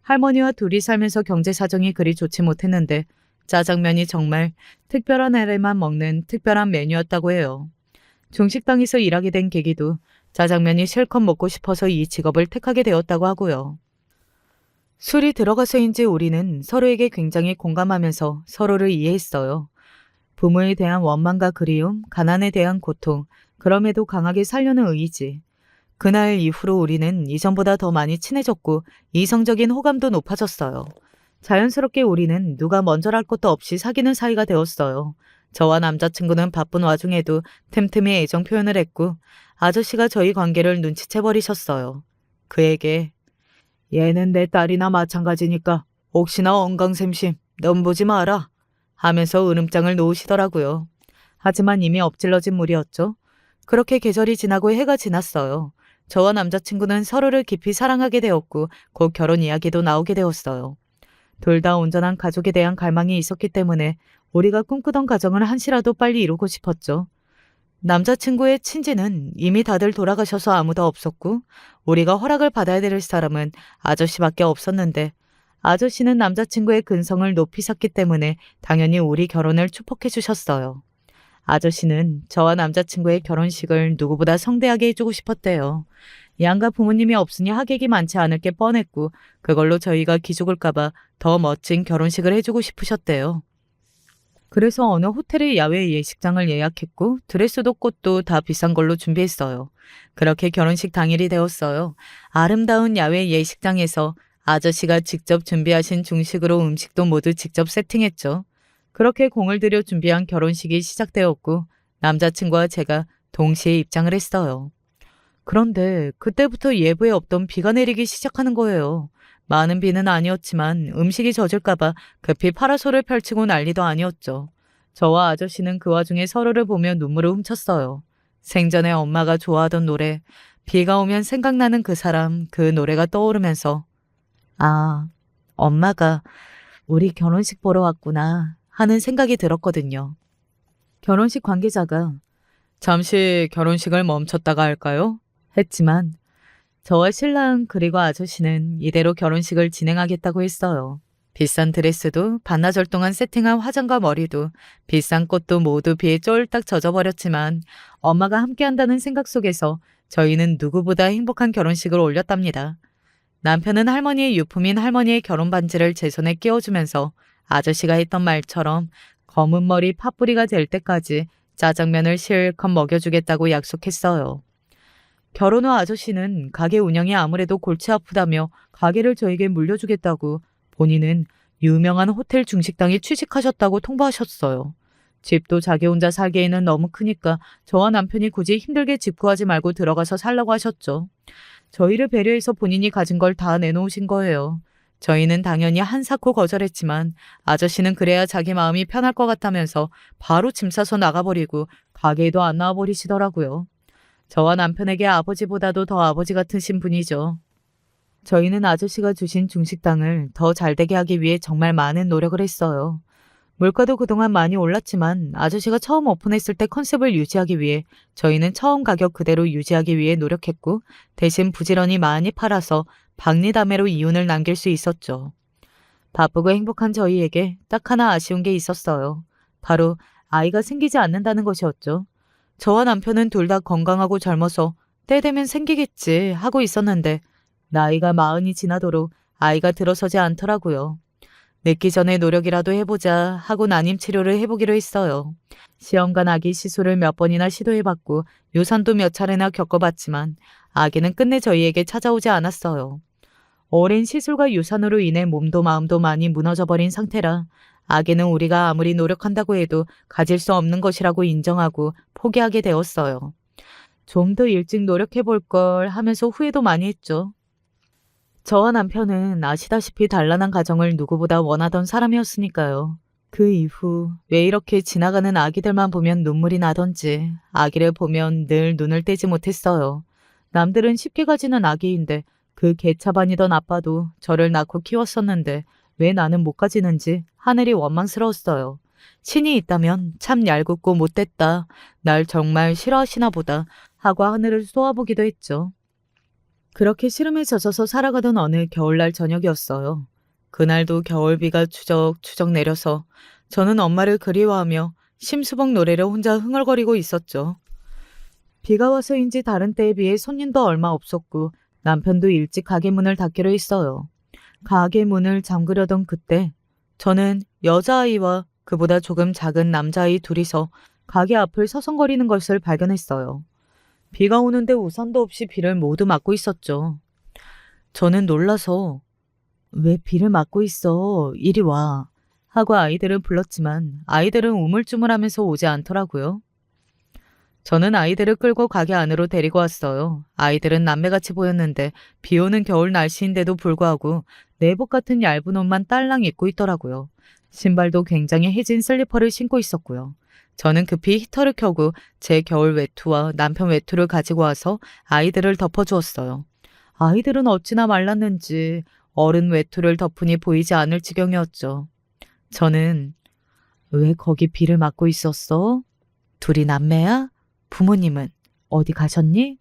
할머니와 둘이 살면서 경제 사정이 그리 좋지 못했는데 짜장면이 정말 특별한 날에만 먹는 특별한 메뉴였다고 해요. 중식당에서 일하게 된 계기도 짜장면이 실컷 먹고 싶어서 이 직업을 택하게 되었다고 하고요. 술이 들어가서인지 우리는 서로에게 굉장히 공감하면서 서로를 이해했어요. 부모에 대한 원망과 그리움, 가난에 대한 고통, 그럼에도 강하게 살려는 의지. 그날 이후로 우리는 이전보다 더 많이 친해졌고 이성적인 호감도 높아졌어요. 자연스럽게 우리는 누가 먼저랄 것도 없이 사귀는 사이가 되었어요. 저와 남자친구는 바쁜 와중에도 틈틈이 애정 표현을 했고 아저씨가 저희 관계를 눈치채버리셨어요. 그에게 얘는 내 딸이나 마찬가지니까 혹시나 엉강샘심 넌 보지 마라 하면서 으름장을 놓으시더라고요. 하지만 이미 엎질러진 물이었죠. 그렇게 계절이 지나고 해가 지났어요. 저와 남자친구는 서로를 깊이 사랑하게 되었고 곧 결혼 이야기도 나오게 되었어요. 둘 다 온전한 가족에 대한 갈망이 있었기 때문에 우리가 꿈꾸던 가정을 한시라도 빨리 이루고 싶었죠. 남자친구의 친지는 이미 다들 돌아가셔서 아무도 없었고 우리가 허락을 받아야 될 사람은 아저씨밖에 없었는데 아저씨는 남자친구의 근성을 높이 샀기 때문에 당연히 우리 결혼을 축복해 주셨어요. 아저씨는 저와 남자친구의 결혼식을 누구보다 성대하게 해주고 싶었대요. 양가 부모님이 없으니 하객이 많지 않을 게 뻔했고 그걸로 저희가 기죽을까봐 더 멋진 결혼식을 해주고 싶으셨대요. 그래서 어느 호텔의 야외 예식장을 예약했고 드레스도 꽃도 다 비싼 걸로 준비했어요. 그렇게 결혼식 당일이 되었어요. 아름다운 야외 예식장에서 아저씨가 직접 준비하신 중식으로 음식도 모두 직접 세팅했죠. 그렇게 공을 들여 준비한 결혼식이 시작되었고 남자친구와 제가 동시에 입장을 했어요. 그런데 그때부터 예보에 없던 비가 내리기 시작하는 거예요. 많은 비는 아니었지만 음식이 젖을까봐 급히 파라솔을 펼치고 난리도 아니었죠. 저와 아저씨는 그 와중에 서로를 보며 눈물을 훔쳤어요. 생전에 엄마가 좋아하던 노래, 비가 오면 생각나는 그 사람, 그 노래가 떠오르면서 아, 엄마가 우리 결혼식 보러 왔구나 하는 생각이 들었거든요. 결혼식 관계자가 잠시 결혼식을 멈췄다가 할까요? 했지만 저와 신랑 그리고 아저씨는 이대로 결혼식을 진행하겠다고 했어요. 비싼 드레스도 반나절 동안 세팅한 화장과 머리도 비싼 꽃도 모두 비에 쫄딱 젖어버렸지만 엄마가 함께한다는 생각 속에서 저희는 누구보다 행복한 결혼식을 올렸답니다. 남편은 할머니의 유품인 할머니의 결혼 반지를 제 손에 끼워주면서 아저씨가 했던 말처럼 검은 머리 팥뿌리가 될 때까지 짜장면을 실컷 먹여주겠다고 약속했어요. 결혼 후 아저씨는 가게 운영이 아무래도 골치 아프다며 가게를 저에게 물려주겠다고 본인은 유명한 호텔 중식당에 취직하셨다고 통보하셨어요. 집도 자기 혼자 살기에는 너무 크니까 저와 남편이 굳이 힘들게 집 구하지 말고 들어가서 살라고 하셨죠. 저희를 배려해서 본인이 가진 걸 다 내놓으신 거예요. 저희는 당연히 한사코 거절했지만 아저씨는 그래야 자기 마음이 편할 것 같다면서 바로 짐 싸서 나가버리고 가게에도 안 나와버리시더라고요. 저와 남편에게 아버지보다도 더 아버지 같으신 분이죠. 저희는 아저씨가 주신 중식당을 더 잘되게 하기 위해 정말 많은 노력을 했어요. 물가도 그동안 많이 올랐지만 아저씨가 처음 오픈했을 때 컨셉을 유지하기 위해 저희는 처음 가격 그대로 유지하기 위해 노력했고 대신 부지런히 많이 팔아서 박리담회로 이윤을 남길 수 있었죠. 바쁘고 행복한 저희에게 딱 하나 아쉬운 게 있었어요. 바로 아이가 생기지 않는다는 것이었죠. 저와 남편은 둘 다 건강하고 젊어서 때 되면 생기겠지 하고 있었는데 나이가 40이 지나도록 아이가 들어서지 않더라고요. 늦기 전에 노력이라도 해보자 하고 난임 치료를 해보기로 했어요. 시험관 아기 시술을 몇 번이나 시도해봤고 유산도 몇 차례나 겪어봤지만 아기는 끝내 저희에게 찾아오지 않았어요. 오랜 시술과 유산으로 인해 몸도 마음도 많이 무너져버린 상태라 아기는 우리가 아무리 노력한다고 해도 가질 수 없는 것이라고 인정하고 포기하게 되었어요. 좀 더 일찍 노력해볼 걸 하면서 후회도 많이 했죠. 저와 남편은 아시다시피 단란한 가정을 누구보다 원하던 사람이었으니까요. 그 이후 왜 이렇게 지나가는 아기들만 보면 눈물이 나던지 아기를 보면 늘 눈을 떼지 못했어요. 남들은 쉽게 가지는 아기인데 그 개차반이던 아빠도 저를 낳고 키웠었는데 왜 나는 못 가지는지 하늘이 원망스러웠어요. 신이 있다면 참 얄궂고 못됐다. 날 정말 싫어하시나 보다 하고 하늘을 쏘아보기도 했죠. 그렇게 시름에 젖어서 살아가던 어느 겨울날 저녁이었어요. 그날도 겨울비가 추적추적 내려서 저는 엄마를 그리워하며 심수봉 노래를 혼자 흥얼거리고 있었죠. 비가 와서인지 다른 때에 비해 손님도 얼마 없었고 남편도 일찍 가게 문을 닫기로 했어요. 가게 문을 잠그려던 그때 저는 여자아이와 그보다 조금 작은 남자아이 둘이서 가게 앞을 서성거리는 것을 발견했어요. 비가 오는데 우산도 없이 비를 모두 맞고 있었죠. 저는 놀라서 왜 비를 맞고 있어? 이리 와. 하고 아이들을 불렀지만 아이들은 우물쭈물하면서 오지 않더라고요. 저는 아이들을 끌고 가게 안으로 데리고 왔어요. 아이들은 남매같이 보였는데 비 오는 겨울 날씨인데도 불구하고 내복 같은 얇은 옷만 딸랑 입고 있더라고요. 신발도 굉장히 해진 슬리퍼를 신고 있었고요. 저는 급히 히터를 켜고 제 겨울 외투와 남편 외투를 가지고 와서 아이들을 덮어주었어요. 아이들은 어찌나 말랐는지 어른 외투를 덮으니 보이지 않을 지경이었죠. 저는 왜 거기 비를 맞고 있었어? 둘이 남매야? 부모님은 어디 가셨니?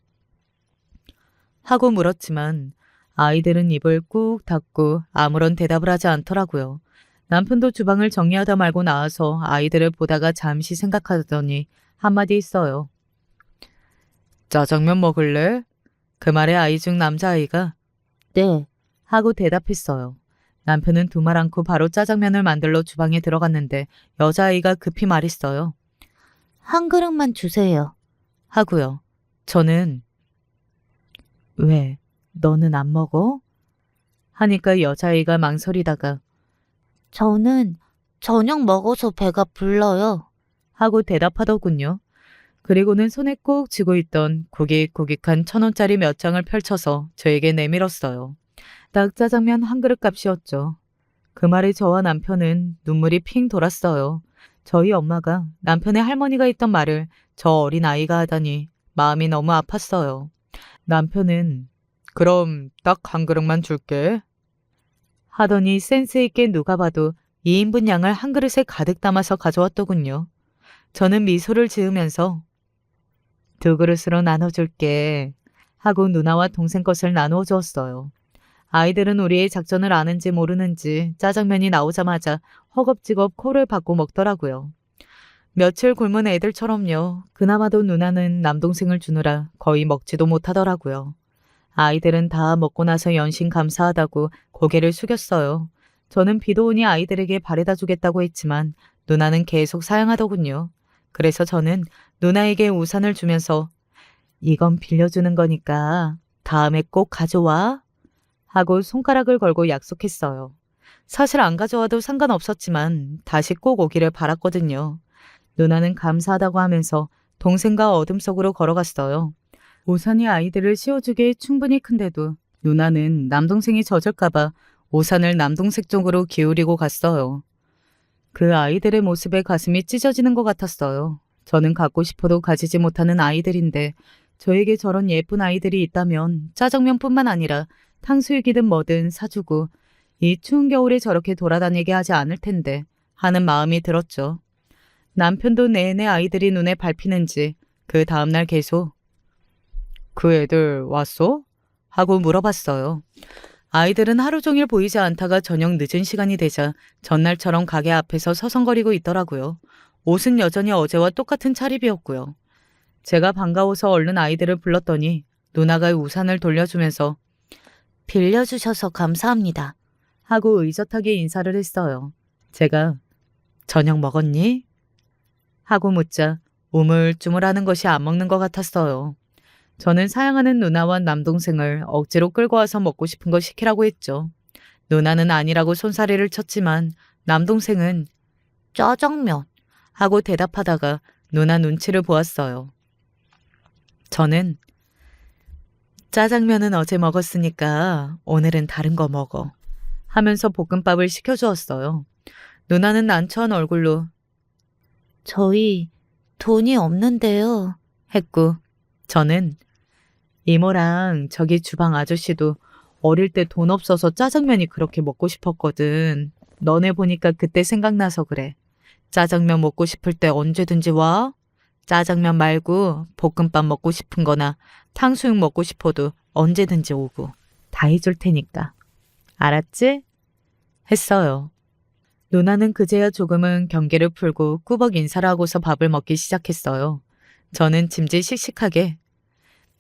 하고 물었지만 아이들은 입을 꾹 닫고 아무런 대답을 하지 않더라고요. 남편도 주방을 정리하다 말고 나와서 아이들을 보다가 잠시 생각하더니 한마디 했어요. 짜장면 먹을래? 그 말에 아이 중 남자아이가 네 하고 대답했어요. 남편은 두 말 않고 바로 짜장면을 만들러 주방에 들어갔는데 여자아이가 급히 말했어요. 한 그릇만 주세요. 하고요. 저는 왜? 너는 안 먹어? 하니까 여자아이가 망설이다가 저는 저녁 먹어서 배가 불러요. 하고 대답하더군요. 그리고는 손에 꼭 쥐고 있던 고깃고깃한 1,000원짜리 몇 장을 펼쳐서 저에게 내밀었어요. 닭짜장면 한 그릇 값이었죠. 그 말에 저와 남편은 눈물이 핑 돌았어요. 저희 엄마가 남편의 할머니가 했던 말을 저 어린 아이가 하다니 마음이 너무 아팠어요. 남편은 그럼 딱 한 그릇만 줄게. 하더니 센스 있게 누가 봐도 2인분 양을 한 그릇에 가득 담아서 가져왔더군요. 저는 미소를 지으면서 두 그릇으로 나눠줄게 하고 누나와 동생 것을 나누어 주었어요. 아이들은 우리의 작전을 아는지 모르는지 짜장면이 나오자마자 허겁지겁 코를 박고 먹더라고요. 며칠 굶은 애들처럼요. 그나마도 누나는 남동생을 주느라 거의 먹지도 못하더라고요. 아이들은 다 먹고 나서 연신 감사하다고 고개를 숙였어요. 저는 비도 오니 아이들에게 바래다 주겠다고 했지만 누나는 계속 사양하더군요. 그래서 저는 누나에게 우산을 주면서 이건 빌려주는 거니까 다음에 꼭 가져와 하고 손가락을 걸고 약속했어요. 사실 안 가져와도 상관없었지만 다시 꼭 오기를 바랐거든요. 누나는 감사하다고 하면서 동생과 어둠 속으로 걸어갔어요. 우산이 아이들을 씌워주기에 충분히 큰데도 누나는 남동생이 젖을까봐 우산을 남동생 쪽으로 기울이고 갔어요. 그 아이들의 모습에 가슴이 찢어지는 것 같았어요. 저는 갖고 싶어도 가지지 못하는 아이들인데 저에게 저런 예쁜 아이들이 있다면 짜장면뿐만 아니라 탕수육이든 뭐든 사주고 이 추운 겨울에 저렇게 돌아다니게 하지 않을 텐데 하는 마음이 들었죠. 남편도 내내 아이들이 눈에 밟히는지 그 다음날 계속 그 애들 왔어? 하고 물어봤어요. 아이들은 하루 종일 보이지 않다가 저녁 늦은 시간이 되자 전날처럼 가게 앞에서 서성거리고 있더라고요. 옷은 여전히 어제와 똑같은 차림이었고요. 제가 반가워서 얼른 아이들을 불렀더니 누나가 우산을 돌려주면서 빌려주셔서 감사합니다 하고 의젓하게 인사를 했어요. 제가 저녁 먹었니? 하고 묻자 우물쭈물하는 것이 안 먹는 것 같았어요. 저는 사양하는 누나와 남동생을 억지로 끌고 와서 먹고 싶은 거 시키라고 했죠. 누나는 아니라고 손사래를 쳤지만 남동생은 짜장면 하고 대답하다가 누나 눈치를 보았어요. 저는 짜장면은 어제 먹었으니까 오늘은 다른 거 먹어 하면서 볶음밥을 시켜주었어요. 누나는 난처한 얼굴로 저희 돈이 없는데요 했고 저는 이모랑 저기 주방 아저씨도 어릴 때 돈 없어서 짜장면이 그렇게 먹고 싶었거든. 너네 보니까 그때 생각나서 그래. 짜장면 먹고 싶을 때 언제든지 와. 짜장면 말고 볶음밥 먹고 싶은 거나 탕수육 먹고 싶어도 언제든지 오고 다 해줄 테니까. 알았지? 했어요. 누나는 그제야 조금은 경계를 풀고 꾸벅 인사를 하고서 밥을 먹기 시작했어요. 저는 짐짓 씩씩하게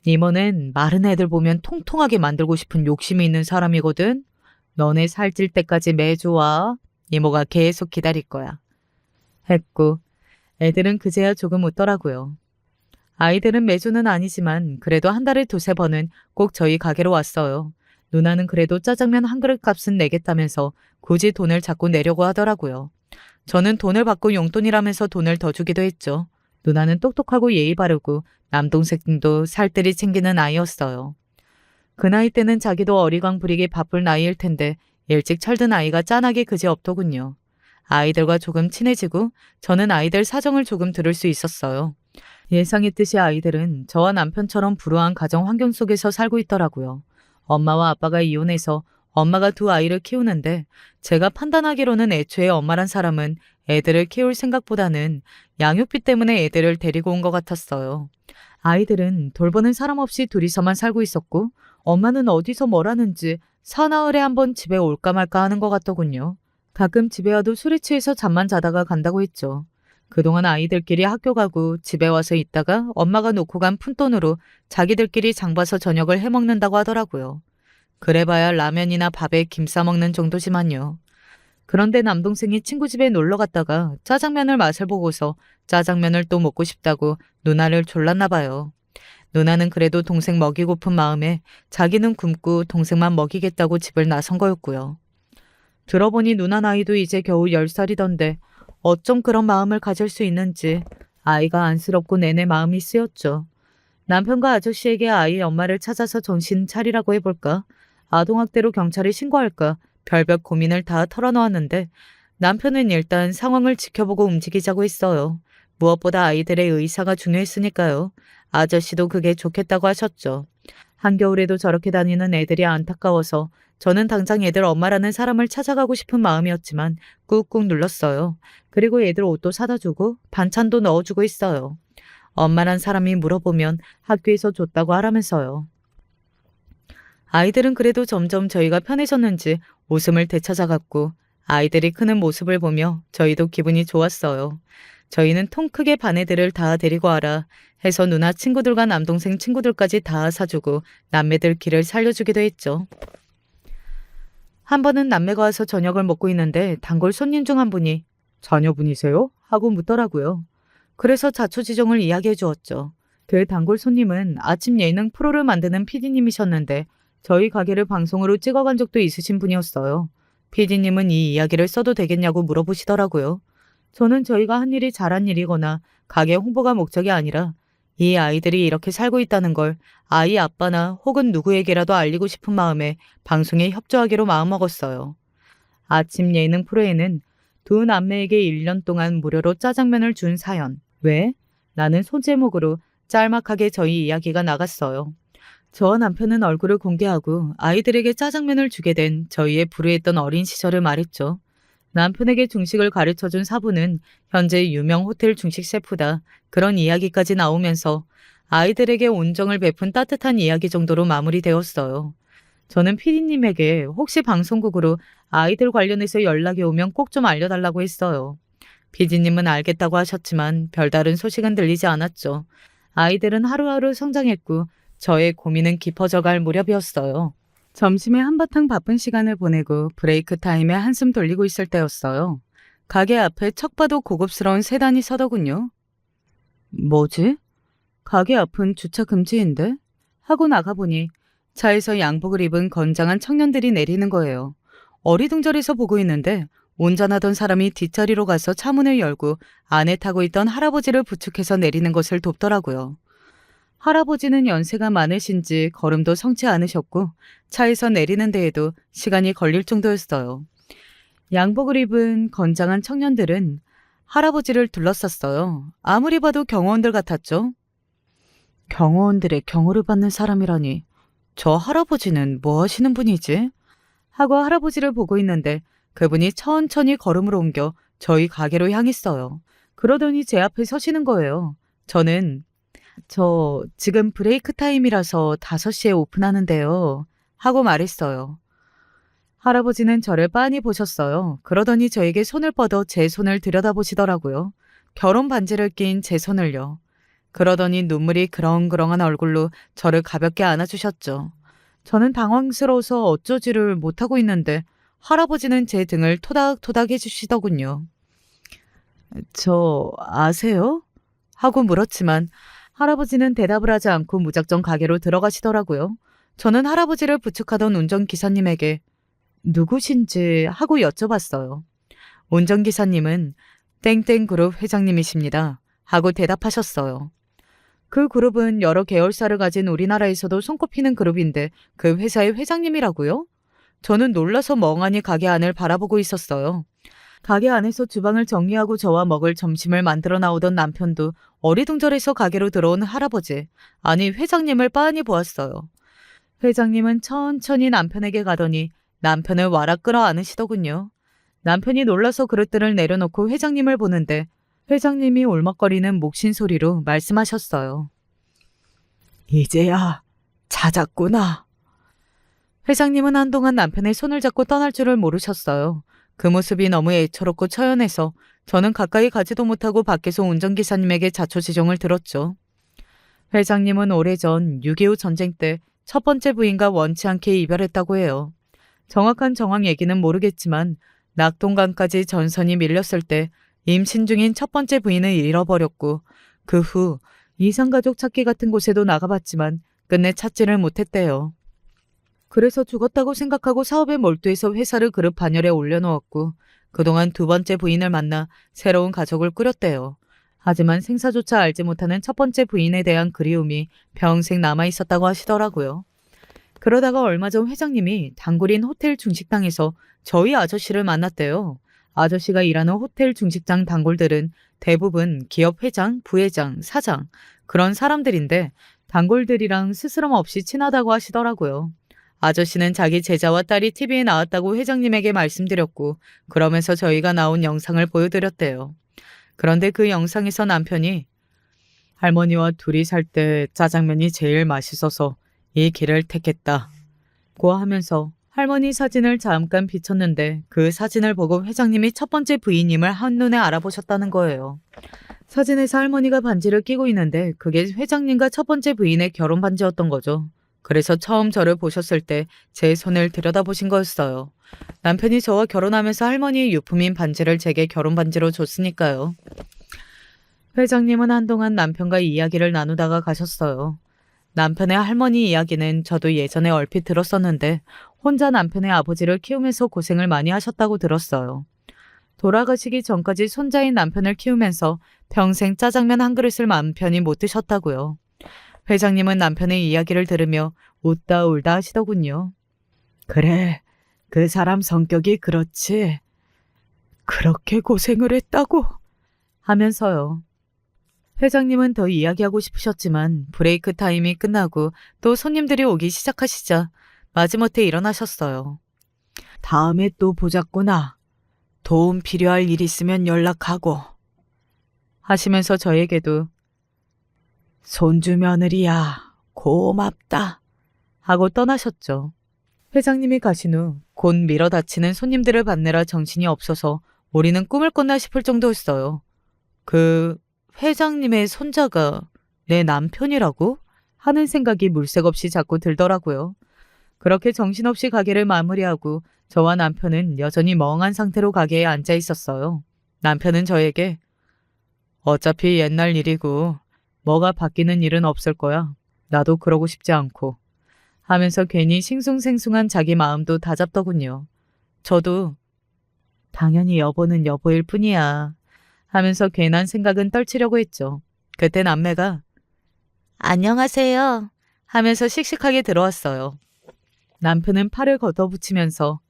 이모는 마른 애들 보면 통통하게 만들고 싶은 욕심이 있는 사람이거든. 너네 살찔 때까지 매주 와. 이모가 계속 기다릴 거야. 했고 애들은 그제야 조금 웃더라고요. 아이들은 매주는 아니지만 그래도 한 달에 두세 번은 꼭 저희 가게로 왔어요. 누나는 그래도 짜장면 한 그릇 값은 내겠다면서 굳이 돈을 자꾸 내려고 하더라고요. 저는 돈을 받고 용돈이라면서 돈을 더 주기도 했죠. 누나는 똑똑하고 예의 바르고 남동생도 살뜰히 챙기는 아이였어요. 그 나이 때는 자기도 어리광 부리기 바쁠 나이일 텐데 일찍 철든 아이가 짠하게 그지없더군요. 아이들과 조금 친해지고 저는 아이들 사정을 조금 들을 수 있었어요. 예상했듯이 아이들은 저와 남편처럼 불우한 가정 환경 속에서 살고 있더라고요. 엄마와 아빠가 이혼해서 엄마가 두 아이를 키우는데 제가 판단하기로는 애초에 엄마란 사람은 애들을 키울 생각보다는 양육비 때문에 애들을 데리고 온 것 같았어요. 아이들은 돌보는 사람 없이 둘이서만 살고 있었고 엄마는 어디서 뭘 하는지 사나흘에 한번 집에 올까 말까 하는 것 같더군요. 가끔 집에 와도 술에 취해서 잠만 자다가 간다고 했죠. 그동안 아이들끼리 학교 가고 집에 와서 있다가 엄마가 놓고 간 푼돈으로 자기들끼리 장봐서 저녁을 해먹는다고 하더라고요. 그래봐야 라면이나 밥에 김 싸먹는 정도지만요. 그런데 남동생이 친구 집에 놀러 갔다가 짜장면을 맛을 보고서 짜장면을 또 먹고 싶다고 누나를 졸랐나 봐요. 누나는 그래도 동생 먹이고픈 마음에 자기는 굶고 동생만 먹이겠다고 집을 나선 거였고요. 들어보니 누나 나이도 이제 겨우 10살이던데 어쩜 그런 마음을 가질 수 있는지 아이가 안쓰럽고 내내 마음이 쓰였죠. 남편과 아저씨에게 아이의 엄마를 찾아서 정신 차리라고 해볼까? 아동학대로 경찰에 신고할까? 별별 고민을 다 털어놓았는데 남편은 일단 상황을 지켜보고 움직이자고 했어요. 무엇보다 아이들의 의사가 중요했으니까요. 아저씨도 그게 좋겠다고 하셨죠. 한겨울에도 저렇게 다니는 애들이 안타까워서 저는 당장 애들 엄마라는 사람을 찾아가고 싶은 마음이었지만 꾹꾹 눌렀어요. 그리고 애들 옷도 사다 주고 반찬도 넣어주고 있어요. 엄마란 사람이 물어보면 학교에서 줬다고 하라면서요. 아이들은 그래도 점점 저희가 편해졌는지 웃음을 되찾아갔고 아이들이 크는 모습을 보며 저희도 기분이 좋았어요. 저희는 통 크게 반 애들을 다 데리고 와라 해서 누나 친구들과 남동생 친구들까지 다 사주고 남매들 길을 살려주기도 했죠. 한 번은 남매가 와서 저녁을 먹고 있는데 단골 손님 중 한 분이 자녀분이세요? 하고 묻더라고요. 그래서 자초지종을 이야기해 주었죠. 그 단골 손님은 아침 예능 프로를 만드는 PD님이셨는데 저희 가게를 방송으로 찍어간 적도 있으신 분이었어요. PD님은 이 이야기를 써도 되겠냐고 물어보시더라고요. 저는 저희가 한 일이 잘한 일이거나 가게 홍보가 목적이 아니라 이 아이들이 이렇게 살고 있다는 걸 아이 아빠나 혹은 누구에게라도 알리고 싶은 마음에 방송에 협조하기로 마음먹었어요. 아침 예능 프로에는 두 남매에게 1년 동안 무료로 짜장면을 준 사연. 왜? 라는 소제목으로 짤막하게 저희 이야기가 나갔어요. 저와 남편은 얼굴을 공개하고 아이들에게 짜장면을 주게 된 저희의 불우했던 어린 시절을 말했죠. 남편에게 중식을 가르쳐준 사부는 현재 유명 호텔 중식 셰프다. 그런 이야기까지 나오면서 아이들에게 온정을 베푼 따뜻한 이야기 정도로 마무리되었어요. 저는 피디님에게 혹시 방송국으로 아이들 관련해서 연락이 오면 꼭 좀 알려달라고 했어요. 피디님은 알겠다고 하셨지만 별다른 소식은 들리지 않았죠. 아이들은 하루하루 성장했고 저의 고민은 깊어져 갈 무렵이었어요. 점심에 한바탕 바쁜 시간을 보내고 브레이크 타임에 한숨 돌리고 있을 때였어요. 가게 앞에 척 봐도 고급스러운 세단이 서더군요. 뭐지? 가게 앞은 주차 금지인데? 하고 나가보니 차에서 양복을 입은 건장한 청년들이 내리는 거예요. 어리둥절해서 보고 있는데 운전하던 사람이 뒷자리로 가서 차문을 열고 안에 타고 있던 할아버지를 부축해서 내리는 것을 돕더라고요. 할아버지는 연세가 많으신지 걸음도 성치 않으셨고 차에서 내리는 데에도 시간이 걸릴 정도였어요. 양복을 입은 건장한 청년들은 할아버지를 둘러쌌어요. 아무리 봐도 경호원들 같았죠. 경호원들의 경호를 받는 사람이라니 저 할아버지는 뭐 하시는 분이지? 하고 할아버지를 보고 있는데 그분이 천천히 걸음을 옮겨 저희 가게로 향했어요. 그러더니 제 앞에 서시는 거예요. 저는 저 지금 브레이크 타임이라서 5시에 오픈하는데요. 하고 말했어요. 할아버지는 저를 빤히 보셨어요. 그러더니 저에게 손을 뻗어 제 손을 들여다보시더라고요. 결혼 반지를 낀 제 손을요. 그러더니 눈물이 그렁그렁한 얼굴로 저를 가볍게 안아주셨죠. 저는 당황스러워서 어쩌지를 못하고 있는데 할아버지는 제 등을 토닥토닥 해주시더군요. 저 아세요? 하고 물었지만 할아버지는 대답을 하지 않고 무작정 가게로 들어가시더라고요. 저는 할아버지를 부축하던 운전기사님에게 누구신지 하고 여쭤봤어요. 운전기사님은 땡땡그룹 회장님이십니다. 하고 대답하셨어요. 그 그룹은 여러 계열사를 가진 우리나라에서도 손꼽히는 그룹인데 그 회사의 회장님이라고요? 저는 놀라서 멍하니 가게 안을 바라보고 있었어요. 가게 안에서 주방을 정리하고 저와 먹을 점심을 만들어 나오던 남편도 어리둥절해서 가게로 들어온 할아버지, 아니 회장님을 빤히 보았어요. 회장님은 천천히 남편에게 가더니 남편을 와락 끌어 안으시더군요. 남편이 놀라서 그릇들을 내려놓고 회장님을 보는데 회장님이 울먹거리는 목신 소리로 말씀하셨어요. 이제야 찾았구나. 회장님은 한동안 남편의 손을 잡고 떠날 줄을 모르셨어요. 그 모습이 너무 애처롭고 처연해서 저는 가까이 가지도 못하고 밖에서 운전기사님에게 자초지종을 들었죠. 회장님은 오래전 6.25 전쟁 때 첫 번째 부인과 원치 않게 이별했다고 해요. 정확한 정황 얘기는 모르겠지만 낙동강까지 전선이 밀렸을 때 임신 중인 첫 번째 부인을 잃어버렸고 그 후 이산가족 찾기 같은 곳에도 나가봤지만 끝내 찾지를 못했대요. 그래서 죽었다고 생각하고 사업에 몰두해서 회사를 그룹 반열에 올려놓았고 그동안 두 번째 부인을 만나 새로운 가족을 꾸렸대요. 하지만 생사조차 알지 못하는 첫 번째 부인에 대한 그리움이 평생 남아있었다고 하시더라고요. 그러다가 얼마 전 회장님이 단골인 호텔 중식당에서 저희 아저씨를 만났대요. 아저씨가 일하는 호텔 중식당 단골들은 대부분 기업 회장, 부회장, 사장 그런 사람들인데 단골들이랑 스스럼 없이 친하다고 하시더라고요. 아저씨는 자기 제자와 딸이 TV에 나왔다고 회장님에게 말씀드렸고, 그러면서 저희가 나온 영상을 보여드렸대요. 그런데 그 영상에서 남편이 할머니와 둘이 살 때 짜장면이 제일 맛있어서 이 길을 택했다 고 하면서 할머니 사진을 잠깐 비췄는데 그 사진을 보고 회장님이 첫 번째 부인임을 한눈에 알아보셨다는 거예요. 사진에서 할머니가 반지를 끼고 있는데 그게 회장님과 첫 번째 부인의 결혼 반지였던 거죠. 그래서 처음 저를 보셨을 때 제 손을 들여다보신 거였어요. 남편이 저와 결혼하면서 할머니의 유품인 반지를 제게 결혼 반지로 줬으니까요. 회장님은 한동안 남편과 이야기를 나누다가 가셨어요. 남편의 할머니 이야기는 저도 예전에 얼핏 들었었는데 혼자 남편의 아버지를 키우면서 고생을 많이 하셨다고 들었어요. 돌아가시기 전까지 손자인 남편을 키우면서 평생 짜장면 한 그릇을 마음 편히 못 드셨다고요. 회장님은 남편의 이야기를 들으며 웃다 울다 하시더군요. 그래, 그 사람 성격이 그렇지. 그렇게 고생을 했다고? 하면서요. 회장님은 더 이야기하고 싶으셨지만 브레이크 타임이 끝나고 또 손님들이 오기 시작하시자 마지못해 일어나셨어요. 다음에 또 보자꾸나. 도움 필요할 일 있으면 연락하고. 하시면서 저에게도 손주 며느리야, 고맙다 하고 떠나셨죠. 회장님이 가신 후 곧 밀어 닥치는 손님들을 받느라 정신이 없어서 우리는 꿈을 꿨나 싶을 정도였어요. 그 회장님의 손자가 내 남편이라고? 하는 생각이 물색 없이 자꾸 들더라고요. 그렇게 정신없이 가게를 마무리하고 저와 남편은 여전히 멍한 상태로 가게에 앉아 있었어요. 남편은 저에게 어차피 옛날 일이고 뭐가 바뀌는 일은 없을 거야. 나도 그러고 싶지 않고 하면서 괜히 싱숭생숭한 자기 마음도 다잡더군요. 저도 당연히 여보는 여보일 뿐이야 하면서 괜한 생각은 떨치려고 했죠. 그때 남매가 안녕하세요 하면서 씩씩하게 들어왔어요. 남편은 팔을 걷어붙이면서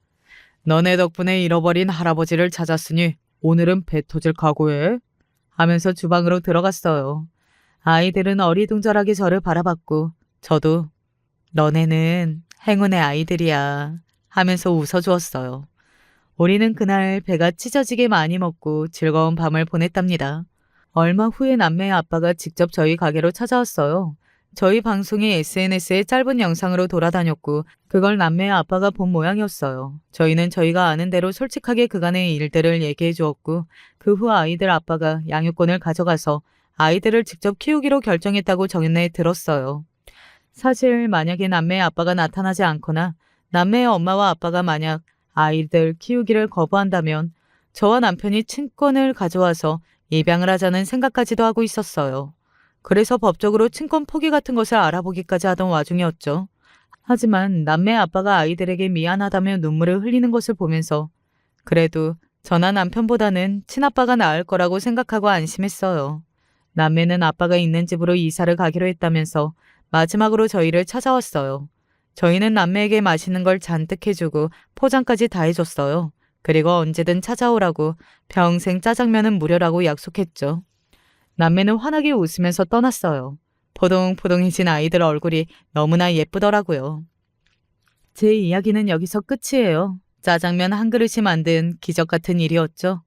너네 덕분에 잃어버린 할아버지를 찾았으니 오늘은 배 터질 각오해 하면서 주방으로 들어갔어요. 아이들은 어리둥절하게 저를 바라봤고 저도 너네는 행운의 아이들이야 하면서 웃어주었어요. 우리는 그날 배가 찢어지게 많이 먹고 즐거운 밤을 보냈답니다. 얼마 후에 남매의 아빠가 직접 저희 가게로 찾아왔어요. 저희 방송이 SNS에 짧은 영상으로 돌아다녔고 그걸 남매의 아빠가 본 모양이었어요. 저희는 저희가 아는 대로 솔직하게 그간의 일들을 얘기해 주었고 그 후 아이들 아빠가 양육권을 가져가서 아이들을 직접 키우기로 결정했다고 전해 들었어요. 사실 만약에 남매의 아빠가 나타나지 않거나 남매의 엄마와 아빠가 만약 아이들 키우기를 거부한다면 저와 남편이 친권을 가져와서 입양을 하자는 생각까지도 하고 있었어요. 그래서 법적으로 친권 포기 같은 것을 알아보기까지 하던 와중이었죠. 하지만 남매의 아빠가 아이들에게 미안하다며 눈물을 흘리는 것을 보면서 그래도 저나 남편보다는 친아빠가 나을 거라고 생각하고 안심했어요. 남매는 아빠가 있는 집으로 이사를 가기로 했다면서 마지막으로 저희를 찾아왔어요. 저희는 남매에게 맛있는 걸 잔뜩 해주고 포장까지 다 해줬어요. 그리고 언제든 찾아오라고 평생 짜장면은 무료라고 약속했죠. 남매는 환하게 웃으면서 떠났어요. 포동포동해진 아이들 얼굴이 너무나 예쁘더라고요. 제 이야기는 여기서 끝이에요. 짜장면 한 그릇이 만든 기적 같은 일이었죠.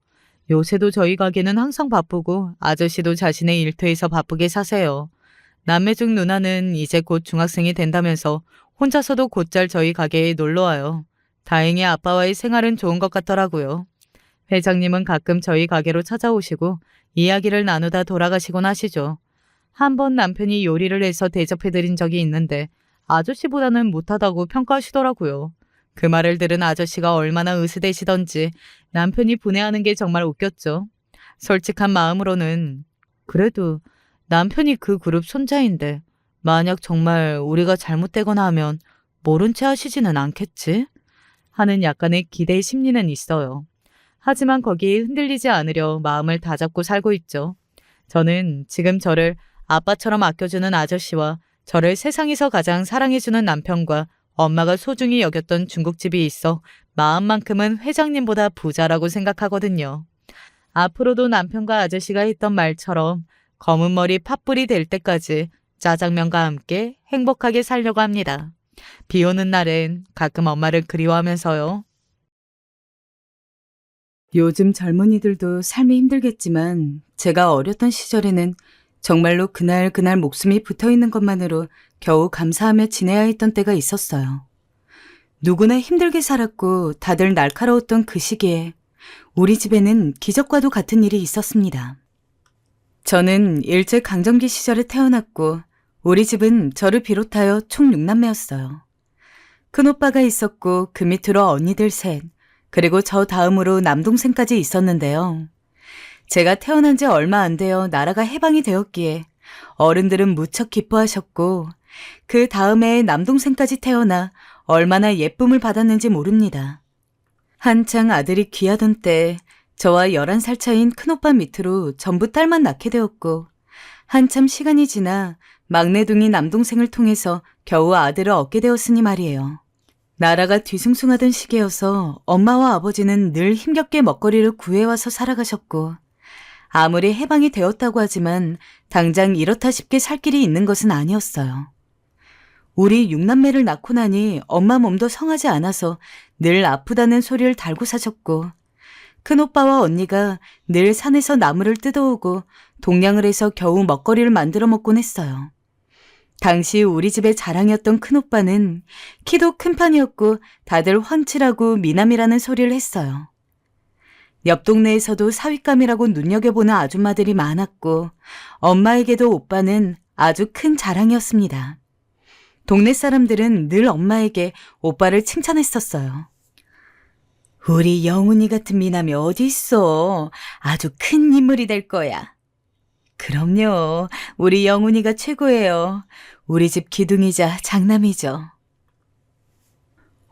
요새도 저희 가게는 항상 바쁘고 아저씨도 자신의 일터에서 바쁘게 사세요. 남매 중 누나는 이제 곧 중학생이 된다면서 혼자서도 곧잘 저희 가게에 놀러와요. 다행히 아빠와의 생활은 좋은 것 같더라고요. 회장님은 가끔 저희 가게로 찾아오시고 이야기를 나누다 돌아가시곤 하시죠. 한 번 남편이 요리를 해서 대접해드린 적이 있는데 아저씨보다는 못하다고 평가하시더라고요. 그 말을 들은 아저씨가 얼마나 으스대시던지 남편이 분해하는 게 정말 웃겼죠. 솔직한 마음으로는 그래도 남편이 그 그룹 손자인데 만약 정말 우리가 잘못되거나 하면 모른 채 하시지는 않겠지? 하는 약간의 기대 심리는 있어요. 하지만 거기에 흔들리지 않으려 마음을 다잡고 살고 있죠. 저는 지금 저를 아빠처럼 아껴주는 아저씨와 저를 세상에서 가장 사랑해주는 남편과 엄마가 소중히 여겼던 중국집이 있어 마음만큼은 회장님보다 부자라고 생각하거든요. 앞으로도 남편과 아저씨가 했던 말처럼 검은 머리 팥불이 될 때까지 짜장면과 함께 행복하게 살려고 합니다. 비 오는 날엔 가끔 엄마를 그리워하면서요. 요즘 젊은이들도 삶이 힘들겠지만 제가 어렸던 시절에는 정말로 그날 그날 목숨이 붙어 있는 것만으로 겨우 감사하며 지내야 했던 때가 있었어요. 누구나 힘들게 살았고 다들 날카로웠던 그 시기에 우리 집에는 기적과도 같은 일이 있었습니다. 저는 일제강점기 시절에 태어났고 우리 집은 저를 비롯하여 총 6남매였어요. 큰오빠가 있었고 그 밑으로 언니들 셋, 그리고 저 다음으로 남동생까지 있었는데요. 제가 태어난 지 얼마 안 되어 나라가 해방이 되었기에 어른들은 무척 기뻐하셨고 그 다음에 남동생까지 태어나 얼마나 예쁨을 받았는지 모릅니다. 한창 아들이 귀하던 때 저와 11살 차인 큰오빠 밑으로 전부 딸만 낳게 되었고 한참 시간이 지나 막내둥이 남동생을 통해서 겨우 아들을 얻게 되었으니 말이에요. 나라가 뒤숭숭하던 시기여서 엄마와 아버지는 늘 힘겹게 먹거리를 구해와서 살아가셨고 아무리 해방이 되었다고 하지만 당장 이렇다 쉽게 살 길이 있는 것은 아니었어요. 우리 6남매를 낳고 나니 엄마 몸도 성하지 않아서 늘 아프다는 소리를 달고 사셨고 큰오빠와 언니가 늘 산에서 나무를 뜯어오고 동냥을 해서 겨우 먹거리를 만들어 먹곤 했어요. 당시 우리 집의 자랑이었던 큰오빠는 키도 큰 편이었고 다들 훤칠하고 미남이라는 소리를 했어요. 옆 동네에서도 사윗감이라고 눈여겨보는 아줌마들이 많았고 엄마에게도 오빠는 아주 큰 자랑이었습니다. 동네 사람들은 늘 엄마에게 오빠를 칭찬했었어요. 우리 영훈이 같은 미남이 어디 있어. 아주 큰 인물이 될 거야. 그럼요. 우리 영훈이가 최고예요. 우리 집 기둥이자 장남이죠.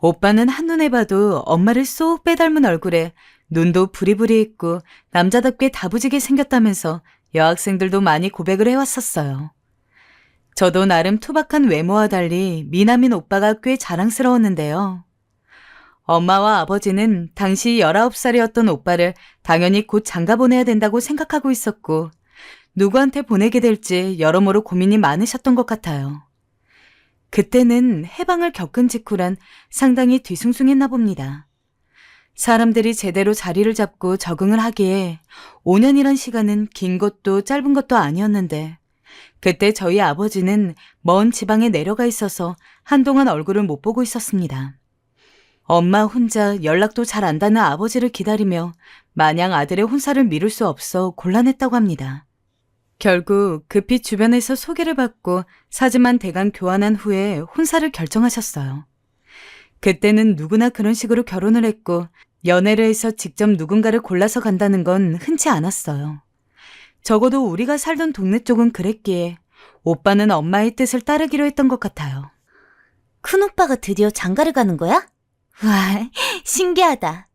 오빠는 한눈에 봐도 엄마를 쏙 빼닮은 얼굴에 눈도 부리부리했고 남자답게 다부지게 생겼다면서 여학생들도 많이 고백을 해왔었어요. 저도 나름 투박한 외모와 달리 미남인 오빠가 꽤 자랑스러웠는데요. 엄마와 아버지는 당시 19살이었던 오빠를 당연히 곧 장가 보내야 된다고 생각하고 있었고 누구한테 보내게 될지 여러모로 고민이 많으셨던 것 같아요. 그때는 해방을 겪은 직후란 상당히 뒤숭숭했나 봅니다. 사람들이 제대로 자리를 잡고 적응을 하기에 5년이란 시간은 긴 것도 짧은 것도 아니었는데 그때 저희 아버지는 먼 지방에 내려가 있어서 한동안 얼굴을 못 보고 있었습니다. 엄마 혼자 연락도 잘 안 닿는 아버지를 기다리며 마냥 아들의 혼사를 미룰 수 없어 곤란했다고 합니다. 결국 급히 주변에서 소개를 받고 사진만 대강 교환한 후에 혼사를 결정하셨어요. 그때는 누구나 그런 식으로 결혼을 했고 연애를 해서 직접 누군가를 골라서 간다는 건 흔치 않았어요. 적어도 우리가 살던 동네 쪽은 그랬기에 오빠는 엄마의 뜻을 따르기로 했던 것 같아요. 큰오빠가 드디어 장가를 가는 거야? 와, 신기하다.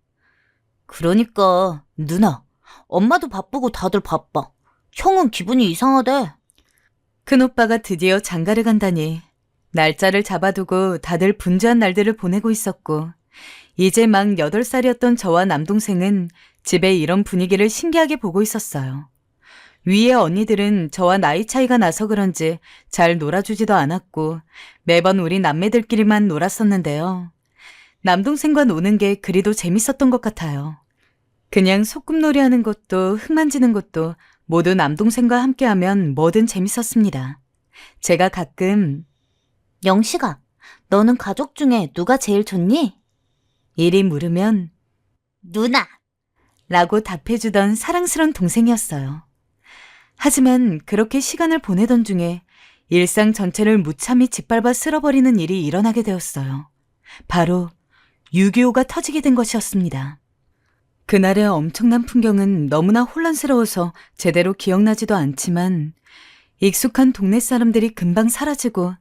그러니까 누나, 엄마도 바쁘고 다들 바빠. 형은 기분이 이상하대. 큰오빠가 드디어 장가를 간다니 날짜를 잡아두고 다들 분주한 날들을 보내고 있었고 이제 막 8살이었던 저와 남동생은 집에 이런 분위기를 신기하게 보고 있었어요. 위의 언니들은 저와 나이 차이가 나서 그런지 잘 놀아주지도 않았고 매번 우리 남매들끼리만 놀았었는데요. 남동생과 노는 게 그리도 재밌었던 것 같아요. 그냥 소꿉놀이 하는 것도 흙 만지는 것도 모두 남동생과 함께하면 뭐든 재밌었습니다. 제가 가끔 영식아, 너는 가족 중에 누가 제일 좋니? 이리 물으면 누나. 라고 답해주던 사랑스런 동생이었어요. 하지만 그렇게 시간을 보내던 중에 일상 전체를 무참히 짓밟아 쓸어버리는 일이 일어나게 되었어요. 바로 6.25가 터지게 된 것이었습니다. 그날의 엄청난 풍경은 너무나 혼란스러워서 제대로 기억나지도 않지만 익숙한 동네 사람들이 금방 사라지고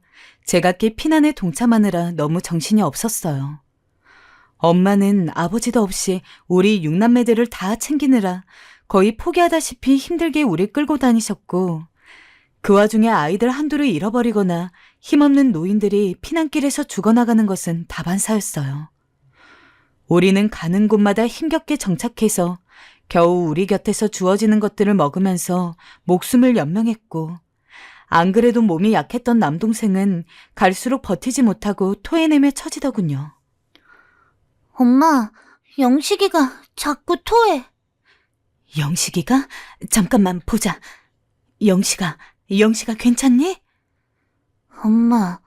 제각기 피난에 동참하느라 너무 정신이 없었어요. 엄마는 아버지도 없이 우리 6남매들을 다 챙기느라 거의 포기하다시피 힘들게 우리 끌고 다니셨고 그 와중에 아이들 한둘을 잃어버리거나 힘없는 노인들이 피난길에서 죽어나가는 것은 다반사였어요. 우리는 가는 곳마다 힘겹게 정착해서 겨우 우리 곁에서 주어지는 것들을 먹으면서 목숨을 연명했고 안 그래도 몸이 약했던 남동생은 갈수록 버티지 못하고 토해내며 처지더군요. 엄마, 영식이가 자꾸 토해. 영식이가? 잠깐만 보자. 영식아 괜찮니? 엄마,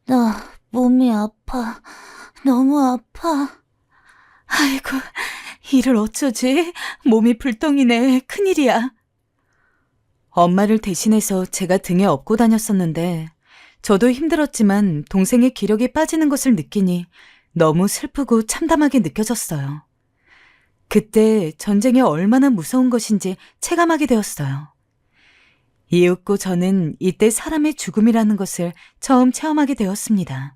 나 몸이 아파. 너무 아파. 아이고, 이를 어쩌지? 몸이 불덩이네. 큰일이야. 엄마를 대신해서 제가 등에 업고 다녔었는데 저도 힘들었지만 동생의 기력이 빠지는 것을 느끼니 너무 슬프고 참담하게 느껴졌어요. 그때 전쟁이 얼마나 무서운 것인지 체감하게 되었어요. 이윽고 저는 이때 사람의 죽음이라는 것을 처음 체험하게 되었습니다.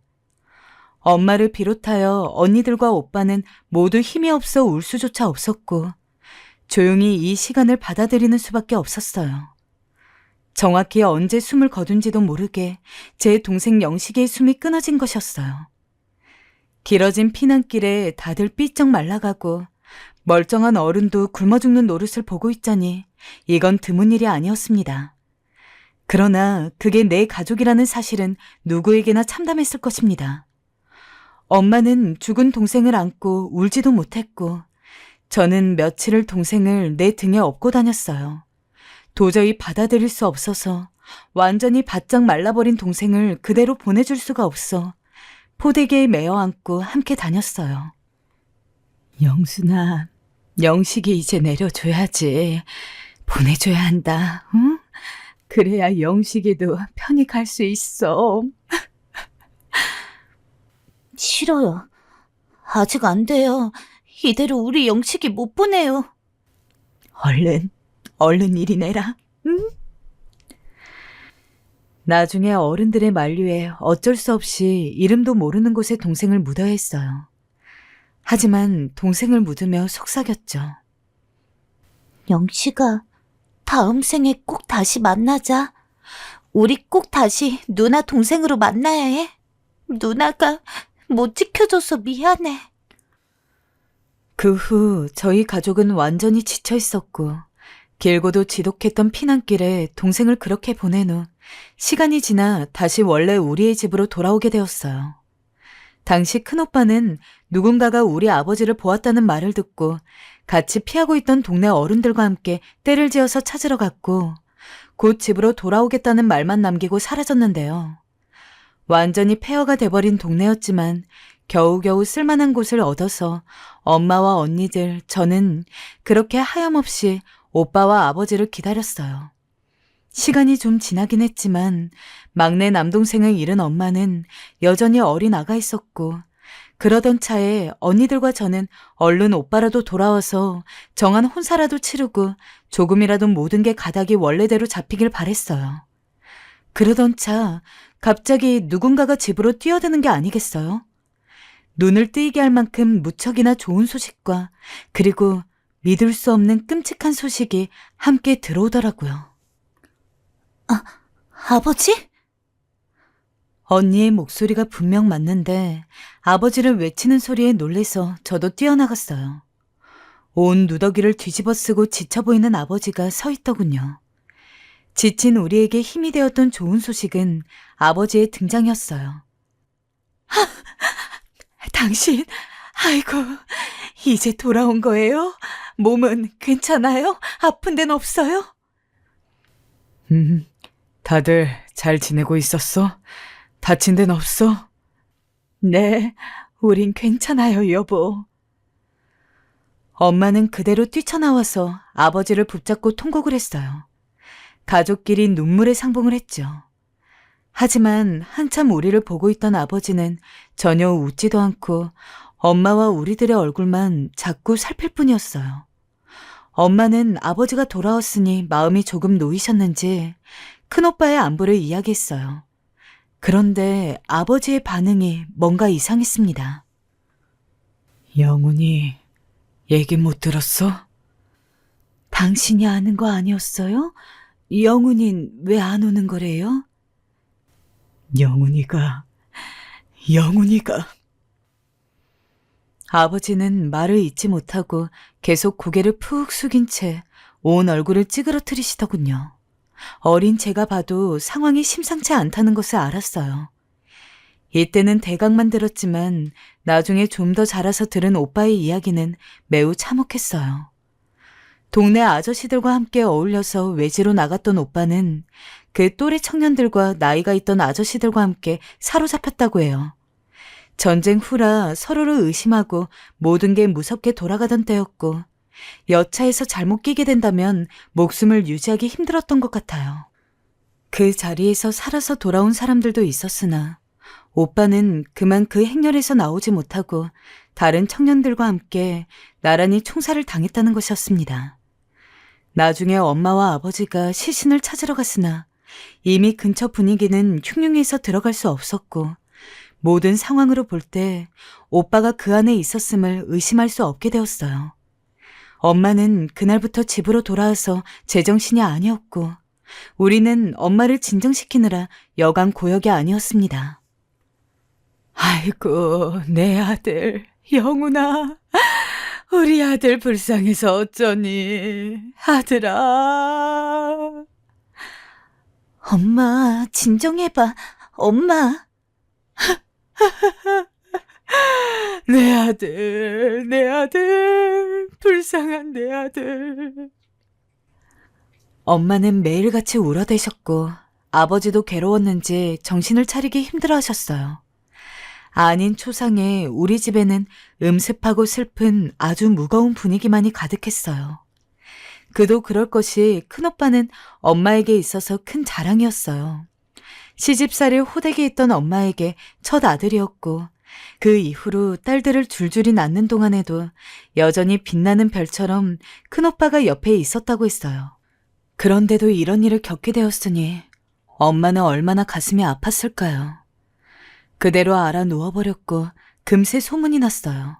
엄마를 비롯하여 언니들과 오빠는 모두 힘이 없어 울 수조차 없었고 조용히 이 시간을 받아들이는 수밖에 없었어요. 정확히 언제 숨을 거둔지도 모르게 제 동생 영식이의 숨이 끊어진 것이었어요. 길어진 피난길에 다들 삐쩍 말라가고 멀쩡한 어른도 굶어 죽는 노릇을 보고 있자니 이건 드문 일이 아니었습니다. 그러나 그게 내 가족이라는 사실은 누구에게나 참담했을 것입니다. 엄마는 죽은 동생을 안고 울지도 못했고 저는 며칠을 동생을 내 등에 업고 다녔어요. 도저히 받아들일 수 없어서 완전히 바짝 말라버린 동생을 그대로 보내줄 수가 없어 포대기에 매어 안고 함께 다녔어요. 영순아, 영식이 이제 내려줘야지. 보내줘야 한다, 응? 그래야 영식이도 편히 갈 수 있어. 싫어요. 아직 안 돼요. 이대로 우리 영식이 못 보내요. 얼른 이리 내라, 응? 나중에 어른들의 만류에 어쩔 수 없이 이름도 모르는 곳에 동생을 묻어야 했어요. 하지만 동생을 묻으며 속삭였죠. 영식아, 다음 생에 꼭 다시 만나자. 우리 꼭 다시 누나 동생으로 만나야 해. 누나가 못 지켜줘서 미안해. 그 후 저희 가족은 완전히 지쳐 있었고 길고도 지독했던 피난길에 동생을 그렇게 보낸 후 시간이 지나 다시 원래 우리의 집으로 돌아오게 되었어요. 당시 큰오빠는 누군가가 우리 아버지를 보았다는 말을 듣고 같이 피하고 있던 동네 어른들과 함께 떼를 지어서 찾으러 갔고 곧 집으로 돌아오겠다는 말만 남기고 사라졌는데요. 완전히 폐허가 돼버린 동네였지만 겨우겨우 쓸만한 곳을 얻어서 엄마와 언니들, 저는 그렇게 하염없이 오빠와 아버지를 기다렸어요. 시간이 좀 지나긴 했지만 막내 남동생을 잃은 엄마는 여전히 어린 아가 있었고 그러던 차에 언니들과 저는 얼른 오빠라도 돌아와서 정한 혼사라도 치르고 조금이라도 모든 게 가닥이 원래대로 잡히길 바랬어요. 그러던 차 갑자기 누군가가 집으로 뛰어드는 게 아니겠어요? 눈을 뜨이게 할 만큼 무척이나 좋은 소식과 그리고 믿을 수 없는 끔찍한 소식이 함께 들어오더라고요. 아버지? 언니의 목소리가 분명 맞는데 아버지를 외치는 소리에 놀래서 저도 뛰어나갔어요. 온 누더기를 뒤집어 쓰고 지쳐 보이는 아버지가 서 있더군요. 지친 우리에게 힘이 되었던 좋은 소식은 아버지의 등장이었어요. 당신, 아이고, 이제 돌아온 거예요? 몸은 괜찮아요? 아픈 데는 없어요? 다들 잘 지내고 있었어? 다친 데는 없어? 네, 우린 괜찮아요, 여보. 엄마는 그대로 뛰쳐나와서 아버지를 붙잡고 통곡을 했어요. 가족끼리 눈물의 상봉을 했죠. 하지만 한참 우리를 보고 있던 아버지는 전혀 웃지도 않고 엄마와 우리들의 얼굴만 자꾸 살필 뿐이었어요. 엄마는 아버지가 돌아왔으니 마음이 조금 놓이셨는지 큰오빠의 안부를 이야기했어요. 그런데 아버지의 반응이 뭔가 이상했습니다. 영훈이 얘기 못 들었어? 당신이 아는 거 아니었어요? 영훈이는 왜 안 오는 거래요? 영훈이가... 아버지는 말을 잇지 못하고 계속 고개를 푹 숙인 채 온 얼굴을 찌그러뜨리시더군요. 어린 제가 봐도 상황이 심상치 않다는 것을 알았어요. 이때는 대강만 들었지만 나중에 좀 더 자라서 들은 오빠의 이야기는 매우 참혹했어요. 동네 아저씨들과 함께 어울려서 외지로 나갔던 오빠는 그 또래 청년들과 나이가 있던 아저씨들과 함께 사로잡혔다고 해요. 전쟁 후라 서로를 의심하고 모든 게 무섭게 돌아가던 때였고 여차해서 잘못 끼게 된다면 목숨을 유지하기 힘들었던 것 같아요. 그 자리에서 살아서 돌아온 사람들도 있었으나 오빠는 그만 그 행렬에서 나오지 못하고 다른 청년들과 함께 나란히 총살을 당했다는 것이었습니다. 나중에 엄마와 아버지가 시신을 찾으러 갔으나 이미 근처 분위기는 흉흉해서 들어갈 수 없었고 모든 상황으로 볼 때 오빠가 그 안에 있었음을 의심할 수 없게 되었어요. 엄마는 그날부터 집으로 돌아와서 제정신이 아니었고 우리는 엄마를 진정시키느라 여간 고역이 아니었습니다. 아이고, 내 아들, 영훈아. 우리 아들 불쌍해서 어쩌니, 아들아. 엄마, 진정해봐. 엄마. 내 아들, 불쌍한 내 아들. 엄마는 매일같이 울어대셨고 아버지도 괴로웠는지 정신을 차리기 힘들어하셨어요. 아닌 초상에 우리 집에는 음습하고 슬픈 아주 무거운 분위기만이 가득했어요. 그도 그럴 것이 큰오빠는 엄마에게 있어서 큰 자랑이었어요. 시집살이 호되게 있던 엄마에게 첫 아들이었고 그 이후로 딸들을 줄줄이 낳는 동안에도 여전히 빛나는 별처럼 큰오빠가 옆에 있었다고 했어요. 그런데도 이런 일을 겪게 되었으니 엄마는 얼마나 가슴이 아팠을까요? 그대로 알아 누워버렸고 금세 소문이 났어요.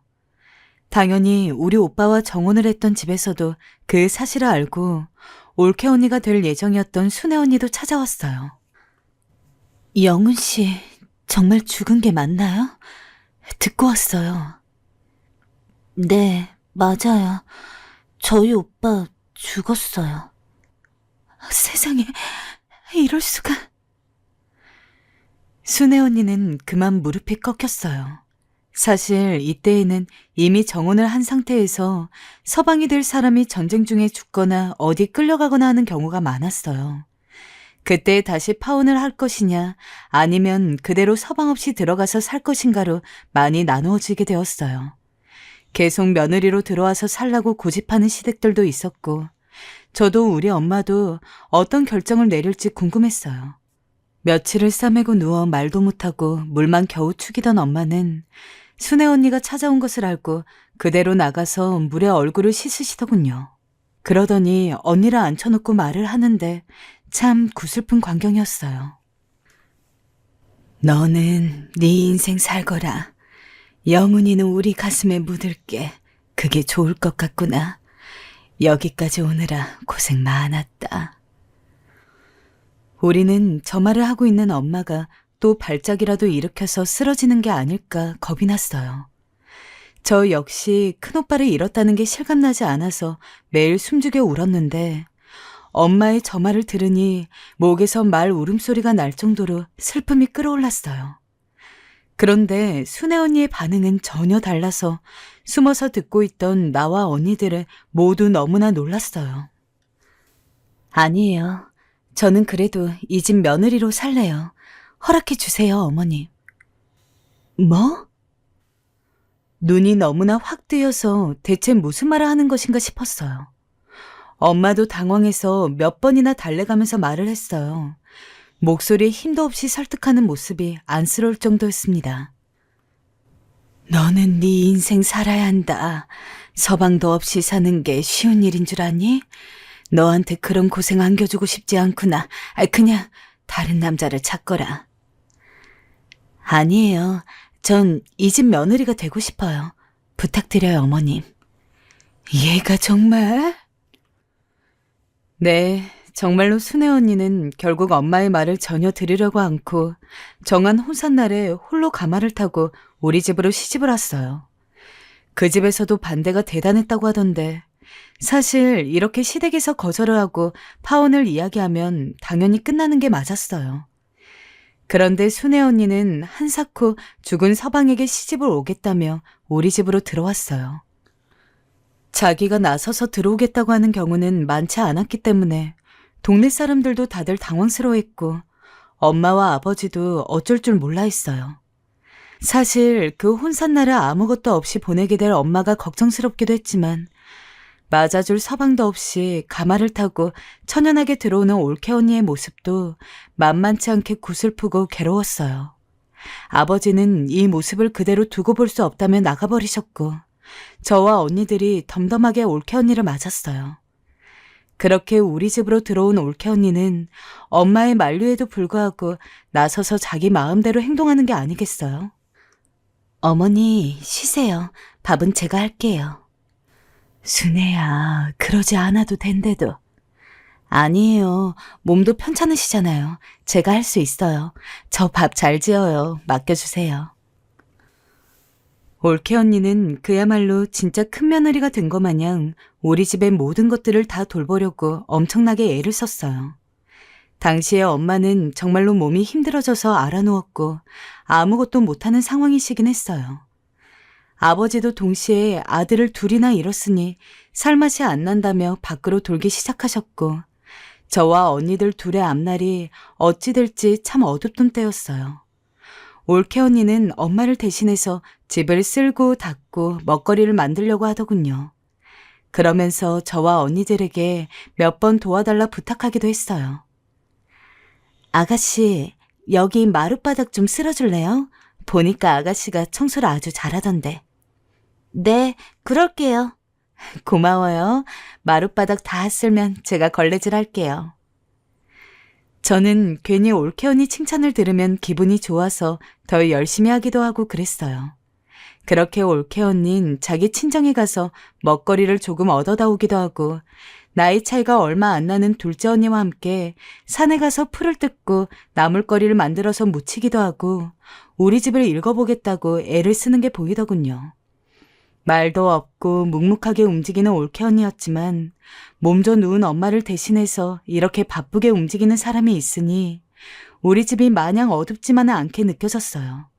당연히 우리 오빠와 정혼을 했던 집에서도 그 사실을 알고 올케 언니가 될 예정이었던 순애 언니도 찾아왔어요. 영훈 씨, 정말 죽은 게 맞나요? 듣고 왔어요. 네, 맞아요. 저희 오빠 죽었어요. 세상에, 이럴 수가. 순애 언니는 그만 무릎이 꺾였어요. 사실 이때에는 이미 정혼을 한 상태에서 서방이 될 사람이 전쟁 중에 죽거나 어디 끌려가거나 하는 경우가 많았어요. 그때 다시 파혼을 할 것이냐 아니면 그대로 서방 없이 들어가서 살 것인가로 많이 나누어지게 되었어요. 계속 며느리로 들어와서 살라고 고집하는 시댁들도 있었고 저도 우리 엄마도 어떤 결정을 내릴지 궁금했어요. 며칠을 싸매고 누워 말도 못하고 물만 겨우 축이던 엄마는 순애 언니가 찾아온 것을 알고 그대로 나가서 물에 얼굴을 씻으시더군요. 그러더니 언니를 앉혀놓고 말을 하는데 참 구슬픈 광경이었어요. 너는 네 인생 살거라. 영훈이는 우리 가슴에 묻을게. 그게 좋을 것 같구나. 여기까지 오느라 고생 많았다. 우리는 저 말을 하고 있는 엄마가 또 발작이라도 일으켜서 쓰러지는 게 아닐까 겁이 났어요. 저 역시 큰오빠를 잃었다는 게 실감나지 않아서 매일 숨죽여 울었는데 엄마의 저 말을 들으니 목에서 말 울음소리가 날 정도로 슬픔이 끌어올랐어요. 그런데 순애 언니의 반응은 전혀 달라서 숨어서 듣고 있던 나와 언니들은 모두 너무나 놀랐어요. 아니에요. 저는 그래도 이 집 며느리로 살래요. 허락해 주세요, 어머니. 뭐? 눈이 너무나 확 뜨여서 대체 무슨 말을 하는 것인가 싶었어요. 엄마도 당황해서 몇 번이나 달래가면서 말을 했어요. 목소리에 힘도 없이 설득하는 모습이 안쓰러울 정도였습니다. 너는 네 인생 살아야 한다. 서방도 없이 사는 게 쉬운 일인 줄 아니? 너한테 그런 고생 안겨주고 싶지 않구나. 그냥 다른 남자를 찾거라. 아니에요. 전 이 집 며느리가 되고 싶어요. 부탁드려요, 어머님. 얘가 정말? 네, 정말로 순애 언니는 결국 엄마의 말을 전혀 들으려고 않고 정한 호산날에 홀로 가마를 타고 우리 집으로 시집을 왔어요. 그 집에서도 반대가 대단했다고 하던데 사실 이렇게 시댁에서 거절을 하고 파혼을 이야기하면 당연히 끝나는 게 맞았어요. 그런데 순애 언니는 한사코 죽은 서방에게 시집을 오겠다며 우리 집으로 들어왔어요. 자기가 나서서 들어오겠다고 하는 경우는 많지 않았기 때문에 동네 사람들도 다들 당황스러워했고 엄마와 아버지도 어쩔 줄 몰라 했어요. 사실 그 혼산날을 아무것도 없이 보내게 될 엄마가 걱정스럽기도 했지만 맞아줄 서방도 없이 가마를 타고 천연하게 들어오는 올케 언니의 모습도 만만치 않게 구슬프고 괴로웠어요. 아버지는 이 모습을 그대로 두고 볼 수 없다며 나가버리셨고 저와 언니들이 덤덤하게 올케 언니를 맞았어요. 그렇게 우리 집으로 들어온 올케 언니는 엄마의 만류에도 불구하고 나서서 자기 마음대로 행동하는 게 아니겠어요? 어머니, 쉬세요. 밥은 제가 할게요. 순애야, 그러지 않아도 된대도. 아니에요. 몸도 편찮으시잖아요. 제가 할 수 있어요. 저 밥 잘 지어요. 맡겨주세요. 올케 언니는 그야말로 진짜 큰 며느리가 된 것 마냥 우리 집의 모든 것들을 다 돌보려고 엄청나게 애를 썼어요. 당시에 엄마는 정말로 몸이 힘들어져서 알아누웠고 아무것도 못하는 상황이시긴 했어요. 아버지도 동시에 아들을 둘이나 잃었으니 살맛이 안 난다며 밖으로 돌기 시작하셨고 저와 언니들 둘의 앞날이 어찌 될지 참 어둡던 때였어요. 올케 언니는 엄마를 대신해서 집을 쓸고 닦고 먹거리를 만들려고 하더군요. 그러면서 저와 언니들에게 몇 번 도와달라 부탁하기도 했어요. 아가씨, 여기 마룻바닥 좀 쓸어줄래요? 보니까 아가씨가 청소를 아주 잘하던데. 네, 그럴게요. 고마워요. 마룻바닥 다 쓸면 제가 걸레질 할게요. 저는 괜히 올케 언니 칭찬을 들으면 기분이 좋아서 더 열심히 하기도 하고 그랬어요. 그렇게 올케 언니는 자기 친정에 가서 먹거리를 조금 얻어다 오기도 하고 나이 차이가 얼마 안 나는 둘째 언니와 함께 산에 가서 풀을 뜯고 나물거리를 만들어서 무치기도 하고 우리 집을 읽어보겠다고 애를 쓰는 게 보이더군요. 말도 없고 묵묵하게 움직이는 올케 언니였지만 몸져 누운 엄마를 대신해서 이렇게 바쁘게 움직이는 사람이 있으니 우리 집이 마냥 어둡지만은 않게 느껴졌어요.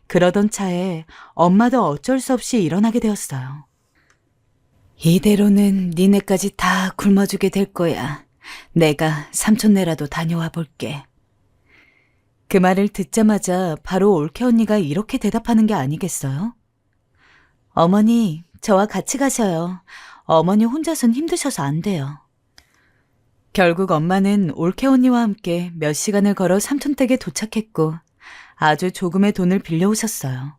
그러던 차에 엄마도 어쩔 수 없이 일어나게 되었어요. 이대로는 니네까지 다 굶어주게 될 거야. 내가 삼촌네라도 다녀와 볼게. 그 말을 듣자마자 바로 올케 언니가 이렇게 대답하는 게 아니겠어요? 어머니, 저와 같이 가셔요. 어머니 혼자선 힘드셔서 안 돼요. 결국 엄마는 올케 언니와 함께 몇 시간을 걸어 삼촌 댁에 도착했고 아주 조금의 돈을 빌려오셨어요.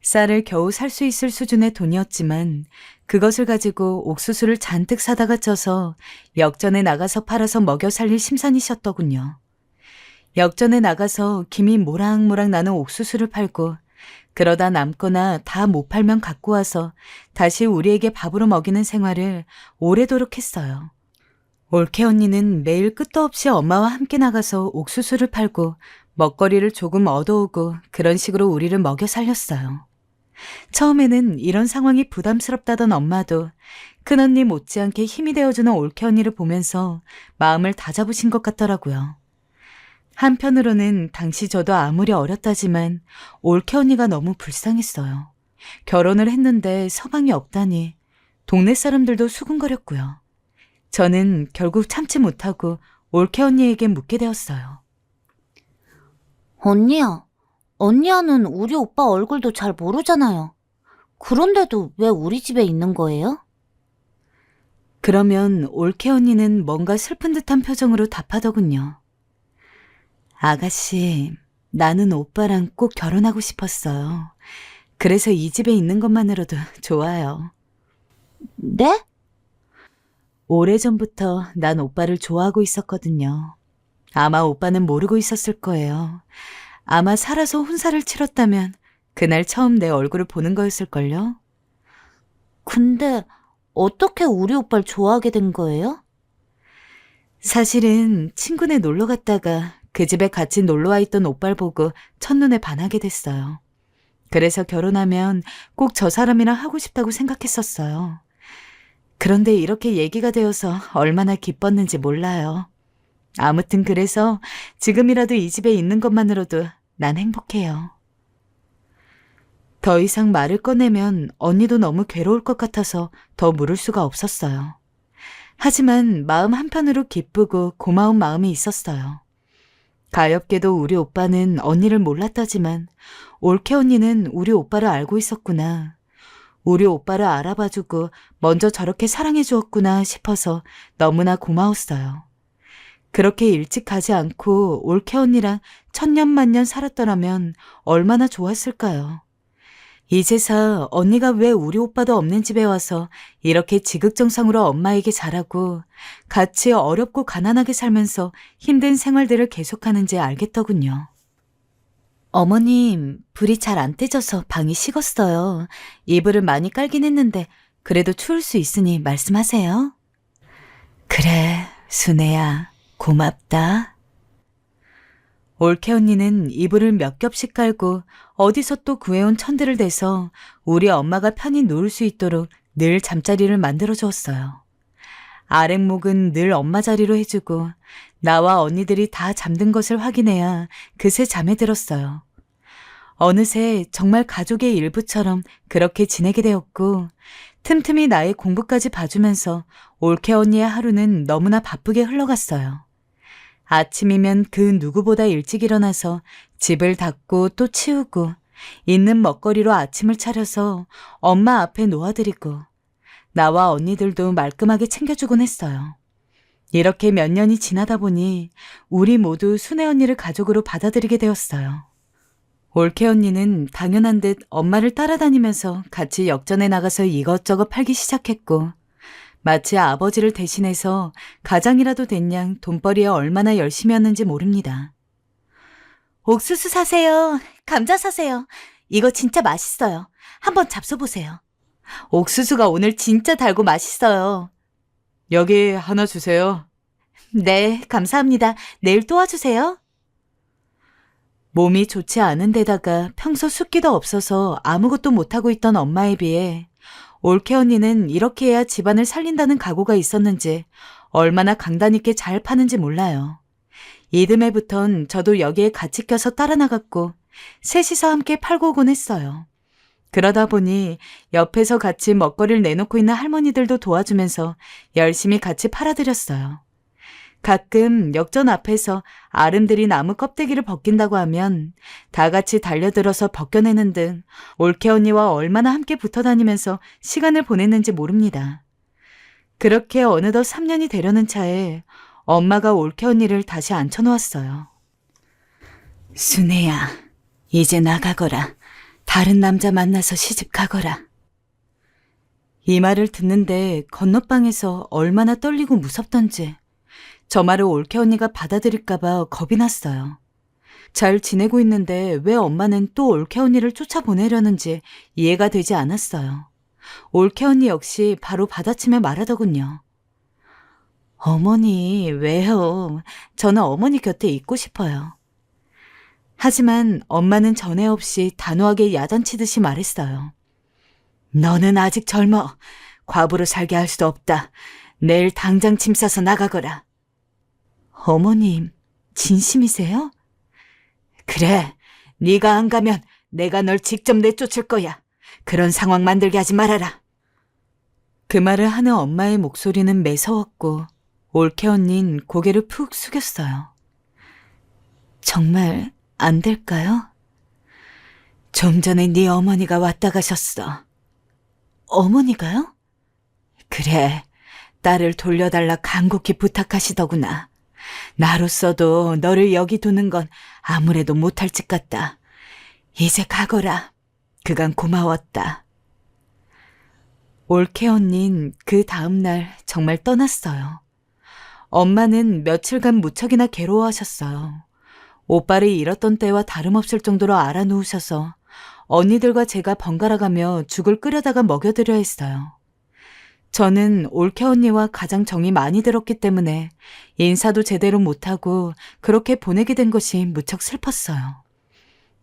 쌀을 겨우 살 수 있을 수준의 돈이었지만 그것을 가지고 옥수수를 잔뜩 사다가 쪄서 역전에 나가서 팔아서 먹여 살릴 심산이셨더군요. 역전에 나가서 김이 모락모락 나는 옥수수를 팔고 그러다 남거나 다 못 팔면 갖고 와서 다시 우리에게 밥으로 먹이는 생활을 오래도록 했어요. 올케 언니는 매일 끝도 없이 엄마와 함께 나가서 옥수수를 팔고 먹거리를 조금 얻어오고 그런 식으로 우리를 먹여 살렸어요. 처음에는 이런 상황이 부담스럽다던 엄마도 큰언니 못지않게 힘이 되어주는 올케 언니를 보면서 마음을 다잡으신 것 같더라고요. 한편으로는 당시 저도 아무리 어렸다지만 올케 언니가 너무 불쌍했어요. 결혼을 했는데 서방이 없다니 동네 사람들도 수군거렸고요. 저는 결국 참지 못하고 올케 언니에게 묻게 되었어요. 언니야는 우리 오빠 얼굴도 잘 모르잖아요. 그런데도 왜 우리 집에 있는 거예요? 그러면 올케 언니는 뭔가 슬픈 듯한 표정으로 답하더군요. 아가씨, 나는 오빠랑 꼭 결혼하고 싶었어요. 그래서 이 집에 있는 것만으로도 좋아요. 네? 오래전부터 난 오빠를 좋아하고 있었거든요. 아마 오빠는 모르고 있었을 거예요. 아마 살아서 혼사를 치렀다면 그날 처음 내 얼굴을 보는 거였을걸요? 근데 어떻게 우리 오빠를 좋아하게 된 거예요? 사실은 친구네 놀러 갔다가 그 집에 같이 놀러와 있던 오빠를 보고 첫눈에 반하게 됐어요. 그래서 결혼하면 꼭 저 사람이랑 하고 싶다고 생각했었어요. 그런데 이렇게 얘기가 되어서 얼마나 기뻤는지 몰라요. 아무튼 그래서 지금이라도 이 집에 있는 것만으로도 난 행복해요. 더 이상 말을 꺼내면 언니도 너무 괴로울 것 같아서 더 물을 수가 없었어요. 하지만 마음 한편으로 기쁘고 고마운 마음이 있었어요. 가엾게도 우리 오빠는 언니를 몰랐다지만 올케 언니는 우리 오빠를 알고 있었구나. 우리 오빠를 알아봐주고 먼저 저렇게 사랑해주었구나 싶어서 너무나 고마웠어요. 그렇게 일찍 가지 않고 올케 언니랑 천년만년 살았더라면 얼마나 좋았을까요? 이제서 언니가 왜 우리 오빠도 없는 집에 와서 이렇게 지극정성으로 엄마에게 잘하고 같이 어렵고 가난하게 살면서 힘든 생활들을 계속하는지 알겠더군요. 어머님, 불이 잘 안 떼져서 방이 식었어요. 이불을 많이 깔긴 했는데 그래도 추울 수 있으니 말씀하세요. 그래, 순애야, 고맙다. 올케 언니는 이불을 몇 겹씩 깔고 어디서 또 구해온 천들을 대서 우리 엄마가 편히 누울 수 있도록 늘 잠자리를 만들어 주었어요. 아랫목은 늘 엄마 자리로 해주고 나와 언니들이 다 잠든 것을 확인해야 그새 잠에 들었어요. 어느새 정말 가족의 일부처럼 그렇게 지내게 되었고 틈틈이 나의 공부까지 봐주면서 올케 언니의 하루는 너무나 바쁘게 흘러갔어요. 아침이면 그 누구보다 일찍 일어나서 집을 닦고 또 치우고 있는 먹거리로 아침을 차려서 엄마 앞에 놓아드리고 나와 언니들도 말끔하게 챙겨주곤 했어요. 이렇게 몇 년이 지나다 보니 우리 모두 순애 언니를 가족으로 받아들이게 되었어요. 올케 언니는 당연한 듯 엄마를 따라다니면서 같이 역전에 나가서 이것저것 팔기 시작했고 마치 아버지를 대신해서 가장이라도 된 양 돈벌이에 얼마나 열심히였는지 모릅니다. 옥수수 사세요. 감자 사세요. 이거 진짜 맛있어요. 한번 잡숴보세요. 옥수수가 오늘 진짜 달고 맛있어요. 여기 하나 주세요. 네, 감사합니다. 내일 또 와주세요. 몸이 좋지 않은 데다가 평소 숫기도 없어서 아무것도 못하고 있던 엄마에 비해 올케 언니는 이렇게 해야 집안을 살린다는 각오가 있었는지 얼마나 강단 있게 잘 파는지 몰라요. 이듬해부턴 저도 여기에 같이 껴서 따라 나갔고 셋이서 함께 팔고 오곤 했어요. 그러다 보니 옆에서 같이 먹거리를 내놓고 있는 할머니들도 도와주면서 열심히 같이 팔아드렸어요. 가끔 역전 앞에서 아름들이 나무 껍데기를 벗긴다고 하면 다 같이 달려들어서 벗겨내는 등 올케 언니와 얼마나 함께 붙어 다니면서 시간을 보냈는지 모릅니다. 그렇게 어느덧 3년이 되려는 차에 엄마가 올케 언니를 다시 앉혀놓았어요. 순애야, 이제 나가거라. 다른 남자 만나서 시집가거라. 이 말을 듣는데 건너방에서 얼마나 떨리고 무섭던지 저 말을 올케 언니가 받아들일까봐 겁이 났어요. 잘 지내고 있는데 왜 엄마는 또 올케 언니를 쫓아보내려는지 이해가 되지 않았어요. 올케 언니 역시 바로 받아치며 말하더군요. 어머니, 왜요? 저는 어머니 곁에 있고 싶어요. 하지만 엄마는 전에 없이 단호하게 야단치듯이 말했어요. 너는 아직 젊어. 과부로 살게 할 수도 없다. 내일 당장 짐 싸서 나가거라. 어머님, 진심이세요? 그래, 네가 안 가면 내가 널 직접 내쫓을 거야. 그런 상황 만들게 하지 말아라. 그 말을 하는 엄마의 목소리는 매서웠고 올케 언니는 고개를 푹 숙였어요. 정말 안 될까요? 좀 전에 네 어머니가 왔다 가셨어. 어머니가요? 그래, 딸을 돌려달라 간곡히 부탁하시더구나. 나로서도 너를 여기 두는 건 아무래도 못할 짓 같다. 이제 가거라. 그간 고마웠다. 올케 언닌 그 다음날 정말 떠났어요. 엄마는 며칠간 무척이나 괴로워하셨어요. 오빠를 잃었던 때와 다름없을 정도로 알아누우셔서 언니들과 제가 번갈아가며 죽을 끓여다가 먹여드려 했어요. 저는 올케 언니와 가장 정이 많이 들었기 때문에 인사도 제대로 못하고 그렇게 보내게 된 것이 무척 슬펐어요.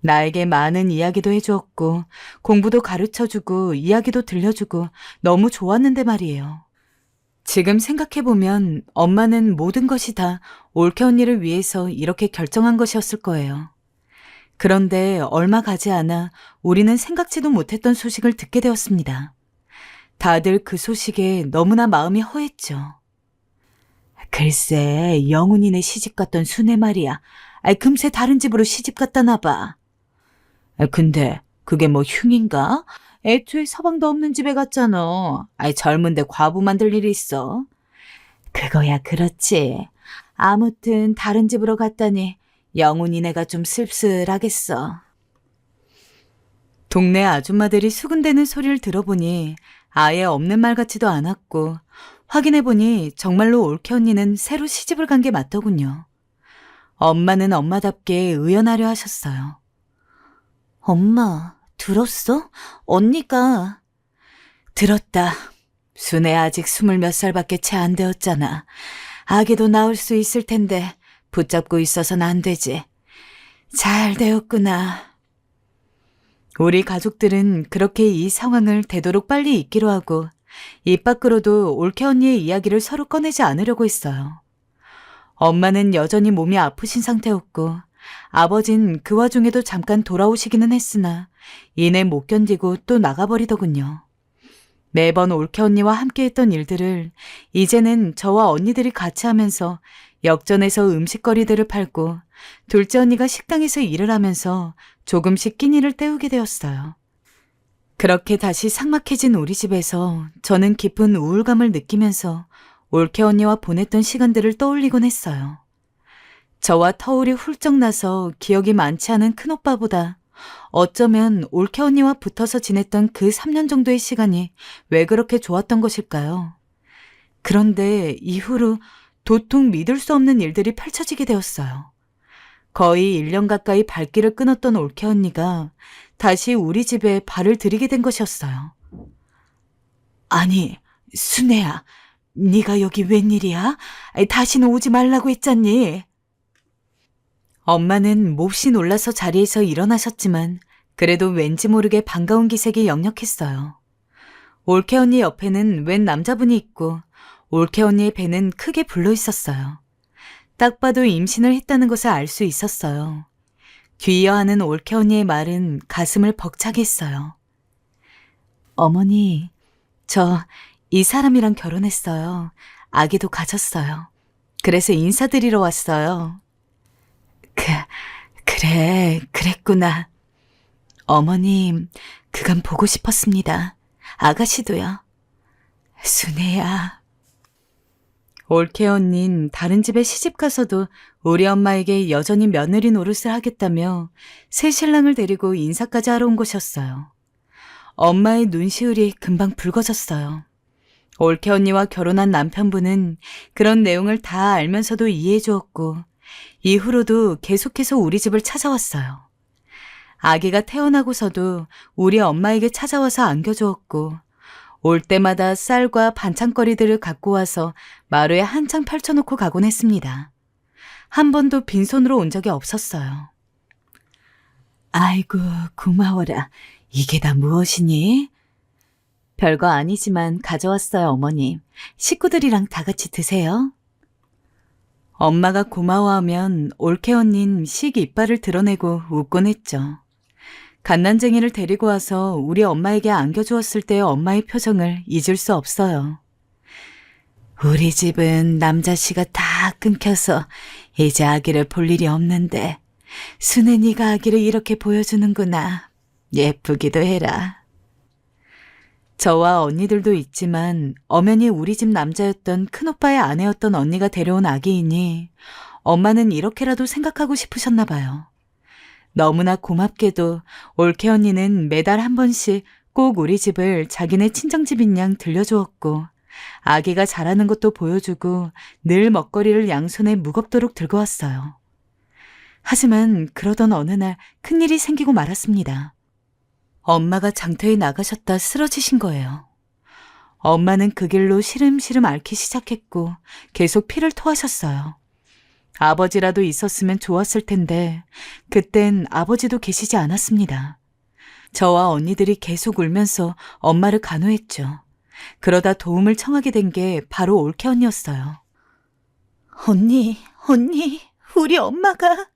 나에게 많은 이야기도 해주었고 공부도 가르쳐주고 이야기도 들려주고 너무 좋았는데 말이에요. 지금 생각해보면 엄마는 모든 것이 다 올케 언니를 위해서 이렇게 결정한 것이었을 거예요. 그런데 얼마 가지 않아 우리는 생각지도 못했던 소식을 듣게 되었습니다. 다들 그 소식에 너무나 마음이 허했죠. 글쎄, 영훈이네 시집 갔던 순애 말이야. 금세 다른 집으로 시집 갔다나 봐. 근데 그게 뭐 흉인가? 애초에 서방도 없는 집에 갔잖아. 젊은데 과부 만들 일이 있어. 그거야 그렇지. 아무튼 다른 집으로 갔다니 영훈이네가 좀 씁쓸하겠어. 동네 아줌마들이 수군대는 소리를 들어보니 아예 없는 말 같지도 않았고 확인해보니 정말로 올케 언니는 새로 시집을 간 게 맞더군요. 엄마는 엄마답게 의연하려 하셨어요. 엄마, 들었어? 언니가. 들었다. 순애 아직 20몇 살밖에 채 안 되었잖아. 아기도 낳을 수 있을 텐데 붙잡고 있어선 안 되지. 잘 되었구나. 우리 가족들은 그렇게 이 상황을 되도록 빨리 잊기로 하고 입 밖으로도 올케 언니의 이야기를 서로 꺼내지 않으려고 했어요. 엄마는 여전히 몸이 아프신 상태였고 아버진 그 와중에도 잠깐 돌아오시기는 했으나 이내 못 견디고 또 나가버리더군요. 매번 올케 언니와 함께했던 일들을 이제는 저와 언니들이 같이 하면서 역전에서 음식거리들을 팔고 둘째 언니가 식당에서 일을 하면서 조금씩 끼니를 때우게 되었어요. 그렇게 다시 삭막해진 우리 집에서 저는 깊은 우울감을 느끼면서 올케 언니와 보냈던 시간들을 떠올리곤 했어요. 저와 터울이 훌쩍 나서 기억이 많지 않은 큰오빠보다 어쩌면 올케 언니와 붙어서 지냈던 그 3년 정도의 시간이 왜 그렇게 좋았던 것일까요? 그런데 이후로 도통 믿을 수 없는 일들이 펼쳐지게 되었어요. 거의 1년 가까이 발길을 끊었던 올케 언니가 다시 우리 집에 발을 들이게 된 것이었어요. 아니, 순애야, 네가 여기 웬일이야? 다시는 오지 말라고 했잖니. 엄마는 몹시 놀라서 자리에서 일어나셨지만 그래도 왠지 모르게 반가운 기색이 역력했어요. 올케 언니 옆에는 웬 남자분이 있고 올케 언니의 배는 크게 불러 있었어요. 딱 봐도 임신을 했다는 것을 알 수 있었어요. 귀여워하는 올케 언니의 말은 가슴을 벅차게 했어요. 어머니, 저 이 사람이랑 결혼했어요. 아기도 가졌어요. 그래서 인사드리러 왔어요. 그래, 그랬구나. 어머님, 그간 보고 싶었습니다. 아가씨도요. 순애야. 올케 언닌 다른 집에 시집 가서도 우리 엄마에게 여전히 며느리 노릇을 하겠다며 새 신랑을 데리고 인사까지 하러 온 것이었어요. 엄마의 눈시울이 금방 붉어졌어요. 올케 언니와 결혼한 남편분은 그런 내용을 다 알면서도 이해해 주었고 이후로도 계속해서 우리 집을 찾아왔어요. 아기가 태어나고서도 우리 엄마에게 찾아와서 안겨주었고 올 때마다 쌀과 반찬거리들을 갖고 와서 마루에 한창 펼쳐놓고 가곤 했습니다. 한 번도 빈손으로 온 적이 없었어요. 아이고, 고마워라. 이게 다 무엇이니? 별거 아니지만 가져왔어요, 어머님. 식구들이랑 다 같이 드세요. 엄마가 고마워하면 올케 언닌 씩 이빨을 드러내고 웃곤 했죠. 갓난쟁이를 데리고 와서 우리 엄마에게 안겨주었을 때의 엄마의 표정을 잊을 수 없어요. 우리 집은 남자씨가 다 끊겨서 이제 아기를 볼 일이 없는데 순애니가 아기를 이렇게 보여주는구나. 예쁘기도 해라. 저와 언니들도 있지만 엄연히 우리 집 남자였던 큰오빠의 아내였던 언니가 데려온 아기이니 엄마는 이렇게라도 생각하고 싶으셨나 봐요. 너무나 고맙게도 올케 언니는 매달 한 번씩 꼭 우리 집을 자기네 친정집인 양 들려주었고 아기가 자라는 것도 보여주고 늘 먹거리를 양손에 무겁도록 들고 왔어요. 하지만 그러던 어느 날 큰일이 생기고 말았습니다. 엄마가 장터에 나가셨다 쓰러지신 거예요. 엄마는 그 길로 시름시름 앓기 시작했고 계속 피를 토하셨어요. 아버지라도 있었으면 좋았을 텐데 그땐 아버지도 계시지 않았습니다. 저와 언니들이 계속 울면서 엄마를 간호했죠. 그러다 도움을 청하게 된 게 바로 올케 언니였어요. 언니, 우리 엄마가.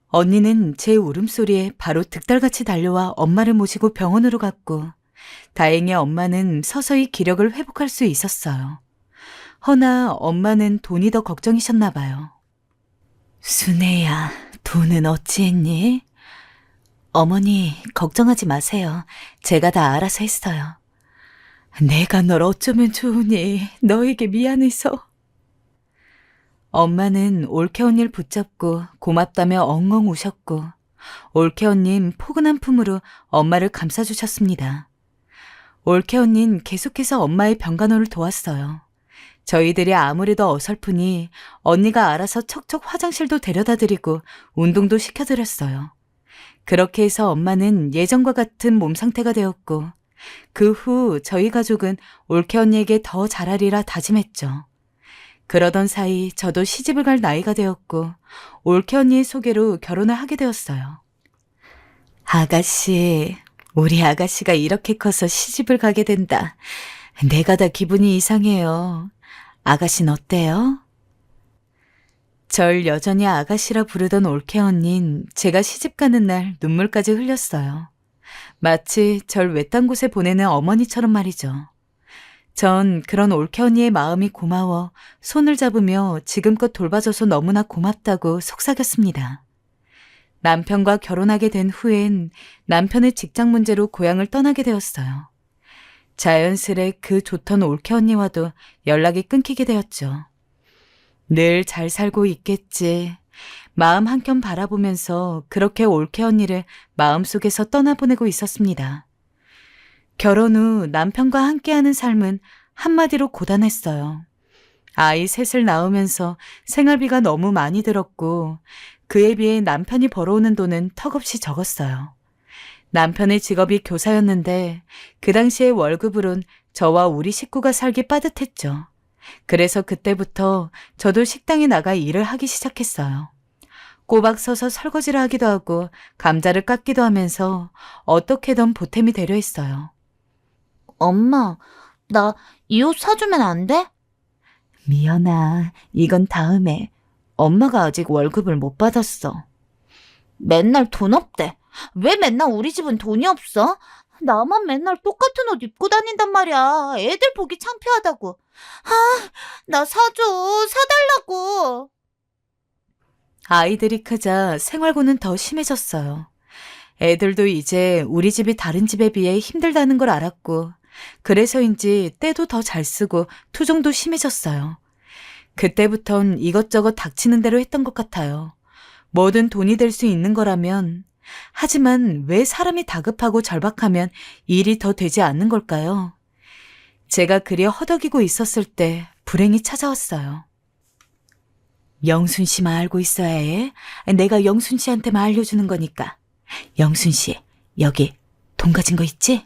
언니는 제 울음소리에 바로 득달같이 달려와 엄마를 모시고 병원으로 갔고, 다행히 엄마는 서서히 기력을 회복할 수 있었어요. 허나 엄마는 돈이 더 걱정이셨나 봐요. 순애야, 돈은 어찌했니? 어머니, 걱정하지 마세요. 제가 다 알아서 했어요. 내가 널 어쩌면 좋으니, 너에게 미안해서. 엄마는 올케 언니를 붙잡고 고맙다며 엉엉 우셨고, 올케 언니는 포근한 품으로 엄마를 감싸주셨습니다. 올케 언니는 계속해서 엄마의 병간호를 도왔어요. 저희들이 아무래도 어설프니 언니가 알아서 척척 화장실도 데려다 드리고 운동도 시켜드렸어요. 그렇게 해서 엄마는 예전과 같은 몸 상태가 되었고, 그 후 저희 가족은 올케 언니에게 더 잘하리라 다짐했죠. 그러던 사이 저도 시집을 갈 나이가 되었고, 올케 언니의 소개로 결혼을 하게 되었어요. 아가씨, 우리 아가씨가 이렇게 커서 시집을 가게 된다. 내가 다 기분이 이상해요. 아가씨는 어때요? 절 여전히 아가씨라 부르던 올케 언니는 제가 시집 가는 날 눈물까지 흘렸어요. 마치 절 외딴 곳에 보내는 어머니처럼 말이죠. 전 그런 올케 언니의 마음이 고마워 손을 잡으며 지금껏 돌봐줘서 너무나 고맙다고 속삭였습니다. 남편과 결혼하게 된 후엔 남편의 직장 문제로 고향을 떠나게 되었어요. 자연스레 그 좋던 올케 언니와도 연락이 끊기게 되었죠. 늘 잘 살고 있겠지. 마음 한켠 바라보면서 그렇게 올케 언니를 마음속에서 떠나보내고 있었습니다. 결혼 후 남편과 함께하는 삶은 한마디로 고단했어요. 아이 셋을 낳으면서 생활비가 너무 많이 들었고, 그에 비해 남편이 벌어오는 돈은 턱없이 적었어요. 남편의 직업이 교사였는데 그 당시의 월급으론 저와 우리 식구가 살기 빠듯했죠. 그래서 그때부터 저도 식당에 나가 일을 하기 시작했어요. 꼬박 서서 설거지를 하기도 하고 감자를 깎기도 하면서 어떻게든 보탬이 되려 했어요. 엄마, 나 이 옷 사주면 안 돼? 미연아, 이건 다음에. 엄마가 아직 월급을 못 받았어. 맨날 돈 없대. 왜 맨날 우리 집은 돈이 없어? 나만 맨날 똑같은 옷 입고 다닌단 말이야. 애들 보기 창피하다고. 아, 나 사줘. 사달라고. 아이들이 크자 생활고는 더 심해졌어요. 애들도 이제 우리 집이 다른 집에 비해 힘들다는 걸 알았고, 그래서인지 때도 더 잘 쓰고 투정도 심해졌어요. 그때부턴 이것저것 닥치는 대로 했던 것 같아요. 뭐든 돈이 될 수 있는 거라면. 하지만 왜 사람이 다급하고 절박하면 일이 더 되지 않는 걸까요? 제가 그리 허덕이고 있었을 때 불행이 찾아왔어요. 영순 씨만 알고 있어야 해. 내가 영순 씨한테만 알려주는 거니까. 영순 씨, 여기 돈 가진 거 있지?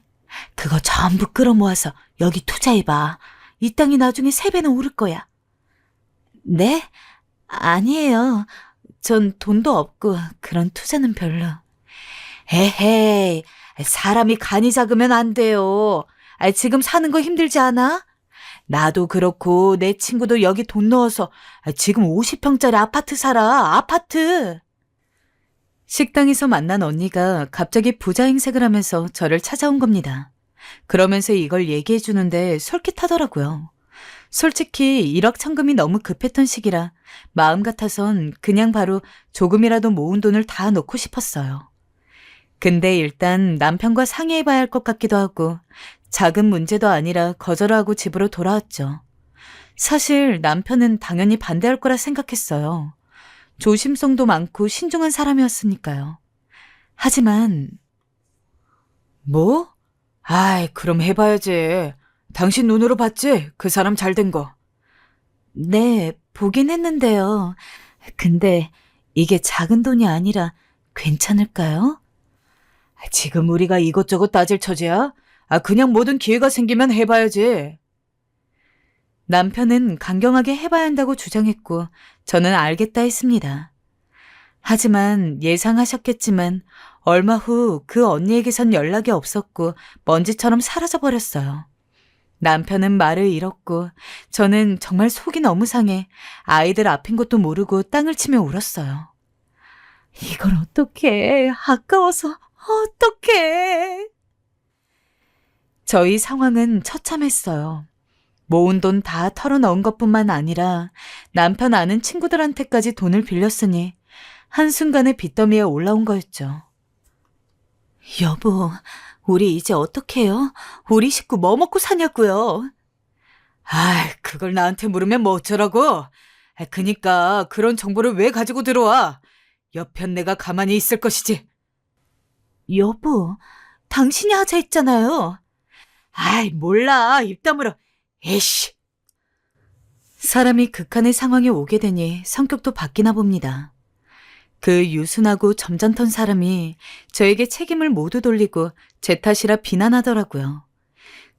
그거 전부 끌어모아서 여기 투자해봐. 이 땅이 나중에 3배는 오를 거야. 네? 아니에요. 전 돈도 없고 그런 투자는 별로. 에헤이, 사람이 간이 작으면 안 돼요. 지금 사는 거 힘들지 않아? 나도 그렇고 내 친구도 여기 돈 넣어서 지금 50평짜리 아파트 살아. 아파트. 식당에서 만난 언니가 갑자기 부자 행색을 하면서 저를 찾아온 겁니다. 그러면서 이걸 얘기해 주는데 솔깃하더라고요. 솔직히 일확천금이 너무 급했던 시기라 마음 같아선 그냥 바로 조금이라도 모은 돈을 다 넣고 싶었어요. 근데 일단 남편과 상의해봐야 할 것 같기도 하고, 작은 문제도 아니라 거절하고 집으로 돌아왔죠. 사실 남편은 당연히 반대할 거라 생각했어요. 조심성도 많고 신중한 사람이었으니까요. 하지만 뭐? 아이, 그럼 해봐야지. 당신 눈으로 봤지? 그 사람 잘된 거. 네, 보긴 했는데요. 근데 이게 작은 돈이 아니라 괜찮을까요? 지금 우리가 이것저것 따질 처지야? 그냥 뭐든 기회가 생기면 해봐야지. 남편은 강경하게 해봐야 한다고 주장했고 저는 알겠다 했습니다. 하지만 예상하셨겠지만 얼마 후 그 언니에게선 연락이 없었고 먼지처럼 사라져버렸어요. 남편은 말을 잃었고 저는 정말 속이 너무 상해 아이들 앞인 것도 모르고 땅을 치며 울었어요. 이걸 어떡해. 아까워서 어떡해. 저희 상황은 처참했어요. 모은 돈 다 털어넣은 것뿐만 아니라 남편 아는 친구들한테까지 돈을 빌렸으니 한순간에 빚더미에 올라온 거였죠. 여보, 우리 이제 어떡해요? 우리 식구 뭐 먹고 사냐고요? 그걸 나한테 물으면 뭐 어쩌라고? 그니까 그런 정보를 왜 가지고 들어와? 옆편 내가 가만히 있을 것이지. 여보, 당신이 하자 했잖아요. 몰라. 입 다물어. 에이씨. 사람이 극한의 상황에 오게 되니 성격도 바뀌나 봅니다. 그 유순하고 점잖던 사람이 저에게 책임을 모두 돌리고 제 탓이라 비난하더라고요.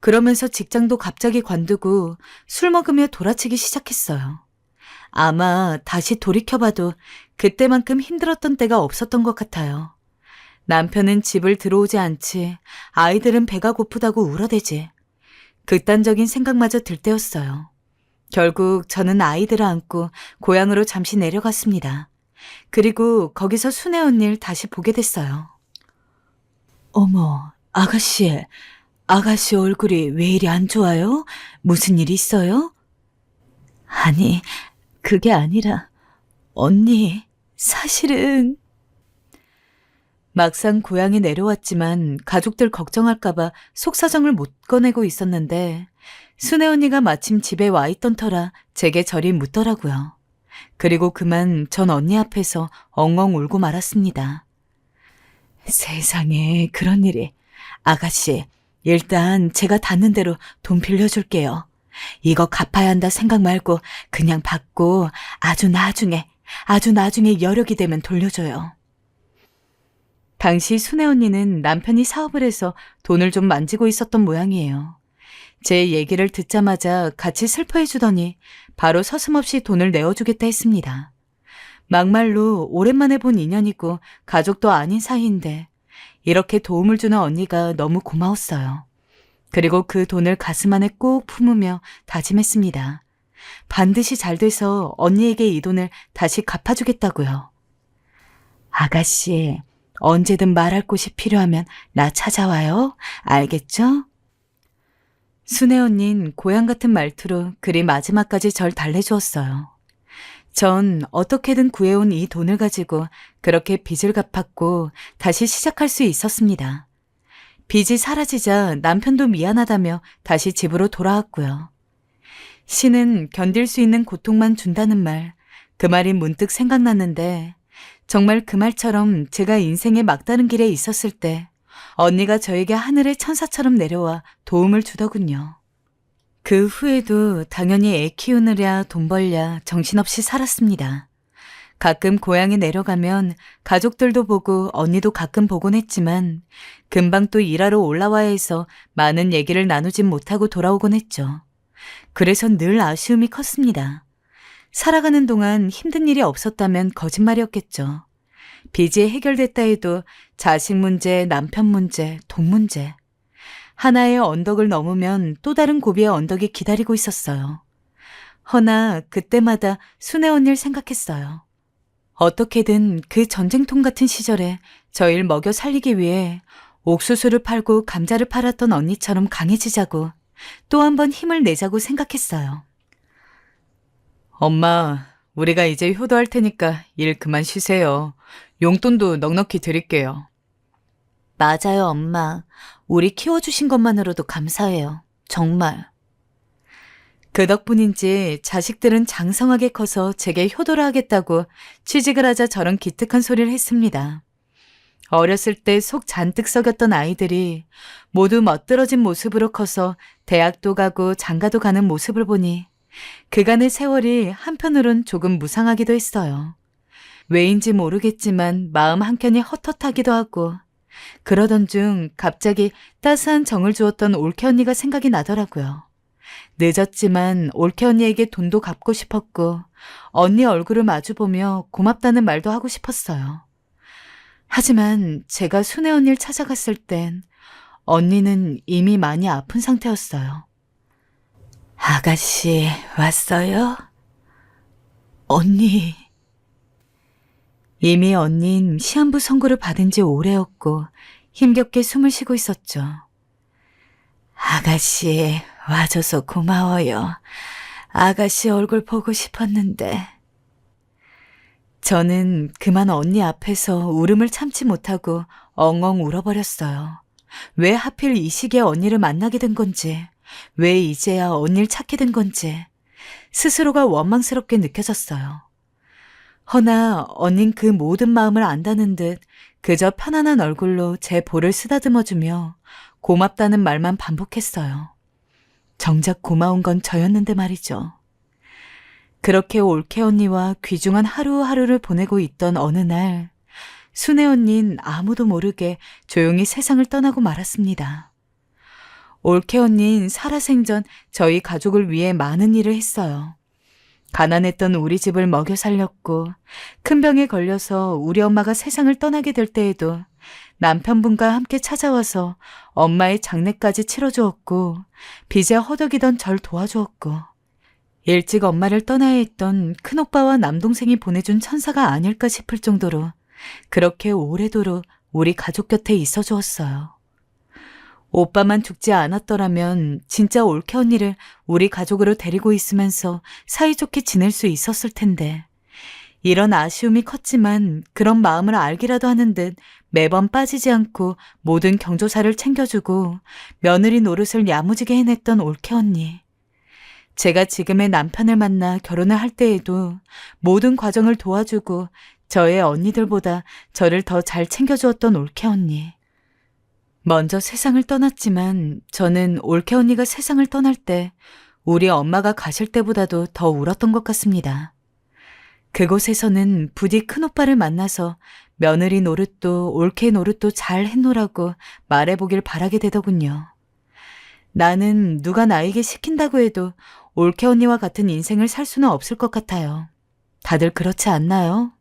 그러면서 직장도 갑자기 관두고 술 먹으며 돌아치기 시작했어요. 아마 다시 돌이켜봐도 그때만큼 힘들었던 때가 없었던 것 같아요. 남편은 집을 들어오지 않지, 아이들은 배가 고프다고 울어대지. 극단적인 생각마저 들 때였어요. 결국 저는 아이들을 안고 고향으로 잠시 내려갔습니다. 그리고 거기서 순애 언니를 다시 보게 됐어요. 어머, 아가씨 얼굴이 왜 이리 안 좋아요? 무슨 일 있어요? 아니, 그게 아니라 언니, 사실은... 막상 고향에 내려왔지만 가족들 걱정할까봐 속사정을 못 꺼내고 있었는데 순애 언니가 마침 집에 와 있던 터라 제게 저리 묻더라고요. 그리고 그만 전 언니 앞에서 엉엉 울고 말았습니다. 세상에 그런 일이. 아가씨, 일단 제가 닿는 대로 돈 빌려줄게요. 이거 갚아야 한다 생각 말고 그냥 받고 아주 나중에 여력이 되면 돌려줘요. 당시 순애 언니는 남편이 사업을 해서 돈을 좀 만지고 있었던 모양이에요. 제 얘기를 듣자마자 같이 슬퍼해 주더니 바로 서슴없이 돈을 내어주겠다 했습니다. 막말로 오랜만에 본 인연이고 가족도 아닌 사이인데 이렇게 도움을 주는 언니가 너무 고마웠어요. 그리고 그 돈을 가슴 안에 꼭 품으며 다짐했습니다. 반드시 잘 돼서 언니에게 이 돈을 다시 갚아주겠다고요. 아가씨, 언제든 말할 곳이 필요하면 나 찾아와요. 알겠죠? 순애 언닌 고향 같은 말투로 그리 마지막까지 절 달래주었어요. 전 어떻게든 구해온 이 돈을 가지고 그렇게 빚을 갚았고 다시 시작할 수 있었습니다. 빚이 사라지자 남편도 미안하다며 다시 집으로 돌아왔고요. 신은 견딜 수 있는 고통만 준다는 말, 그 말이 문득 생각났는데 정말 그 말처럼 제가 인생의 막다른 길에 있었을 때 언니가 저에게 하늘의 천사처럼 내려와 도움을 주더군요. 그 후에도 당연히 애 키우느랴 돈 벌랴 정신없이 살았습니다. 가끔 고향에 내려가면 가족들도 보고 언니도 가끔 보곤 했지만 금방 또 일하러 올라와야 해서 많은 얘기를 나누진 못하고 돌아오곤 했죠. 그래서 늘 아쉬움이 컸습니다. 살아가는 동안 힘든 일이 없었다면 거짓말이었겠죠. 빚이 해결됐다 해도 자식 문제, 남편 문제, 돈 문제. 하나의 언덕을 넘으면 또 다른 고비의 언덕이 기다리고 있었어요. 허나 그때마다 순애 언니를 생각했어요. 어떻게든 그 전쟁통 같은 시절에 저희를 먹여 살리기 위해 옥수수를 팔고 감자를 팔았던 언니처럼 강해지자고 또 한 번 힘을 내자고 생각했어요. 엄마, 우리가 이제 효도할 테니까 일 그만 쉬세요. 용돈도 넉넉히 드릴게요. 맞아요, 엄마. 우리 키워주신 것만으로도 감사해요. 정말. 그 덕분인지 자식들은 장성하게 커서 제게 효도를 하겠다고 취직을 하자 저런 기특한 소리를 했습니다. 어렸을 때 속 잔뜩 썩였던 아이들이 모두 멋들어진 모습으로 커서 대학도 가고 장가도 가는 모습을 보니 그간의 세월이 한편으론 조금 무상하기도 했어요. 왜인지 모르겠지만 마음 한켠이 헛헛하기도 하고 그러던 중 갑자기 따스한 정을 주었던 올케 언니가 생각이 나더라고요. 늦었지만 올케 언니에게 돈도 갚고 싶었고 언니 얼굴을 마주보며 고맙다는 말도 하고 싶었어요. 하지만 제가 순애 언니를 찾아갔을 땐 언니는 이미 많이 아픈 상태였어요. 아가씨 왔어요? 언니. 이미 언닌 시한부 선고를 받은 지 오래였고 힘겹게 숨을 쉬고 있었죠. 아가씨 와줘서 고마워요. 아가씨 얼굴 보고 싶었는데. 저는 그만 언니 앞에서 울음을 참지 못하고 엉엉 울어버렸어요. 왜 하필 이 시기에 언니를 만나게 된 건지, 왜 이제야 언니를 찾게 된 건지 스스로가 원망스럽게 느껴졌어요. 허나 언닌 그 모든 마음을 안다는 듯 그저 편안한 얼굴로 제 볼을 쓰다듬어주며 고맙다는 말만 반복했어요. 정작 고마운 건 저였는데 말이죠. 그렇게 올케 언니와 귀중한 하루하루를 보내고 있던 어느 날, 순애 언닌 아무도 모르게 조용히 세상을 떠나고 말았습니다. 올케 언닌 살아생전 저희 가족을 위해 많은 일을 했어요. 가난했던 우리 집을 먹여 살렸고, 큰 병에 걸려서 우리 엄마가 세상을 떠나게 될 때에도 남편분과 함께 찾아와서 엄마의 장례까지 치러주었고, 빚에 허덕이던 절 도와주었고, 일찍 엄마를 떠나야 했던 큰오빠와 남동생이 보내준 천사가 아닐까 싶을 정도로 그렇게 오래도록 우리 가족 곁에 있어 주었어요. 오빠만 죽지 않았더라면 진짜 올케 언니를 우리 가족으로 데리고 있으면서 사이좋게 지낼 수 있었을 텐데, 이런 아쉬움이 컸지만 그런 마음을 알기라도 하는 듯 매번 빠지지 않고 모든 경조사를 챙겨주고 며느리 노릇을 야무지게 해냈던 올케 언니. 제가 지금의 남편을 만나 결혼을 할 때에도 모든 과정을 도와주고 저의 언니들보다 저를 더 잘 챙겨주었던 올케 언니. 먼저 세상을 떠났지만 저는 올케 언니가 세상을 떠날 때 우리 엄마가 가실 때보다도 더 울었던 것 같습니다. 그곳에서는 부디 큰오빠를 만나서 며느리 노릇도 올케 노릇도 잘 해놓으라고 말해보길 바라게 되더군요. 나는 누가 나에게 시킨다고 해도 올케 언니와 같은 인생을 살 수는 없을 것 같아요. 다들 그렇지 않나요?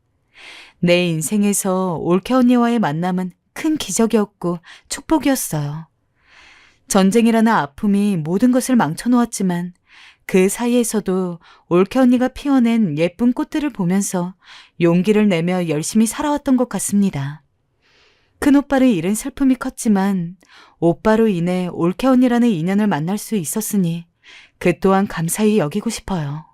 내 인생에서 올케 언니와의 만남은 큰 기적이었고 축복이었어요. 전쟁이라는 아픔이 모든 것을 망쳐놓았지만 그 사이에서도 올케 언니가 피워낸 예쁜 꽃들을 보면서 용기를 내며 열심히 살아왔던 것 같습니다. 큰오빠를 잃은 슬픔이 컸지만 오빠로 인해 올케 언니라는 인연을 만날 수 있었으니 그 또한 감사히 여기고 싶어요.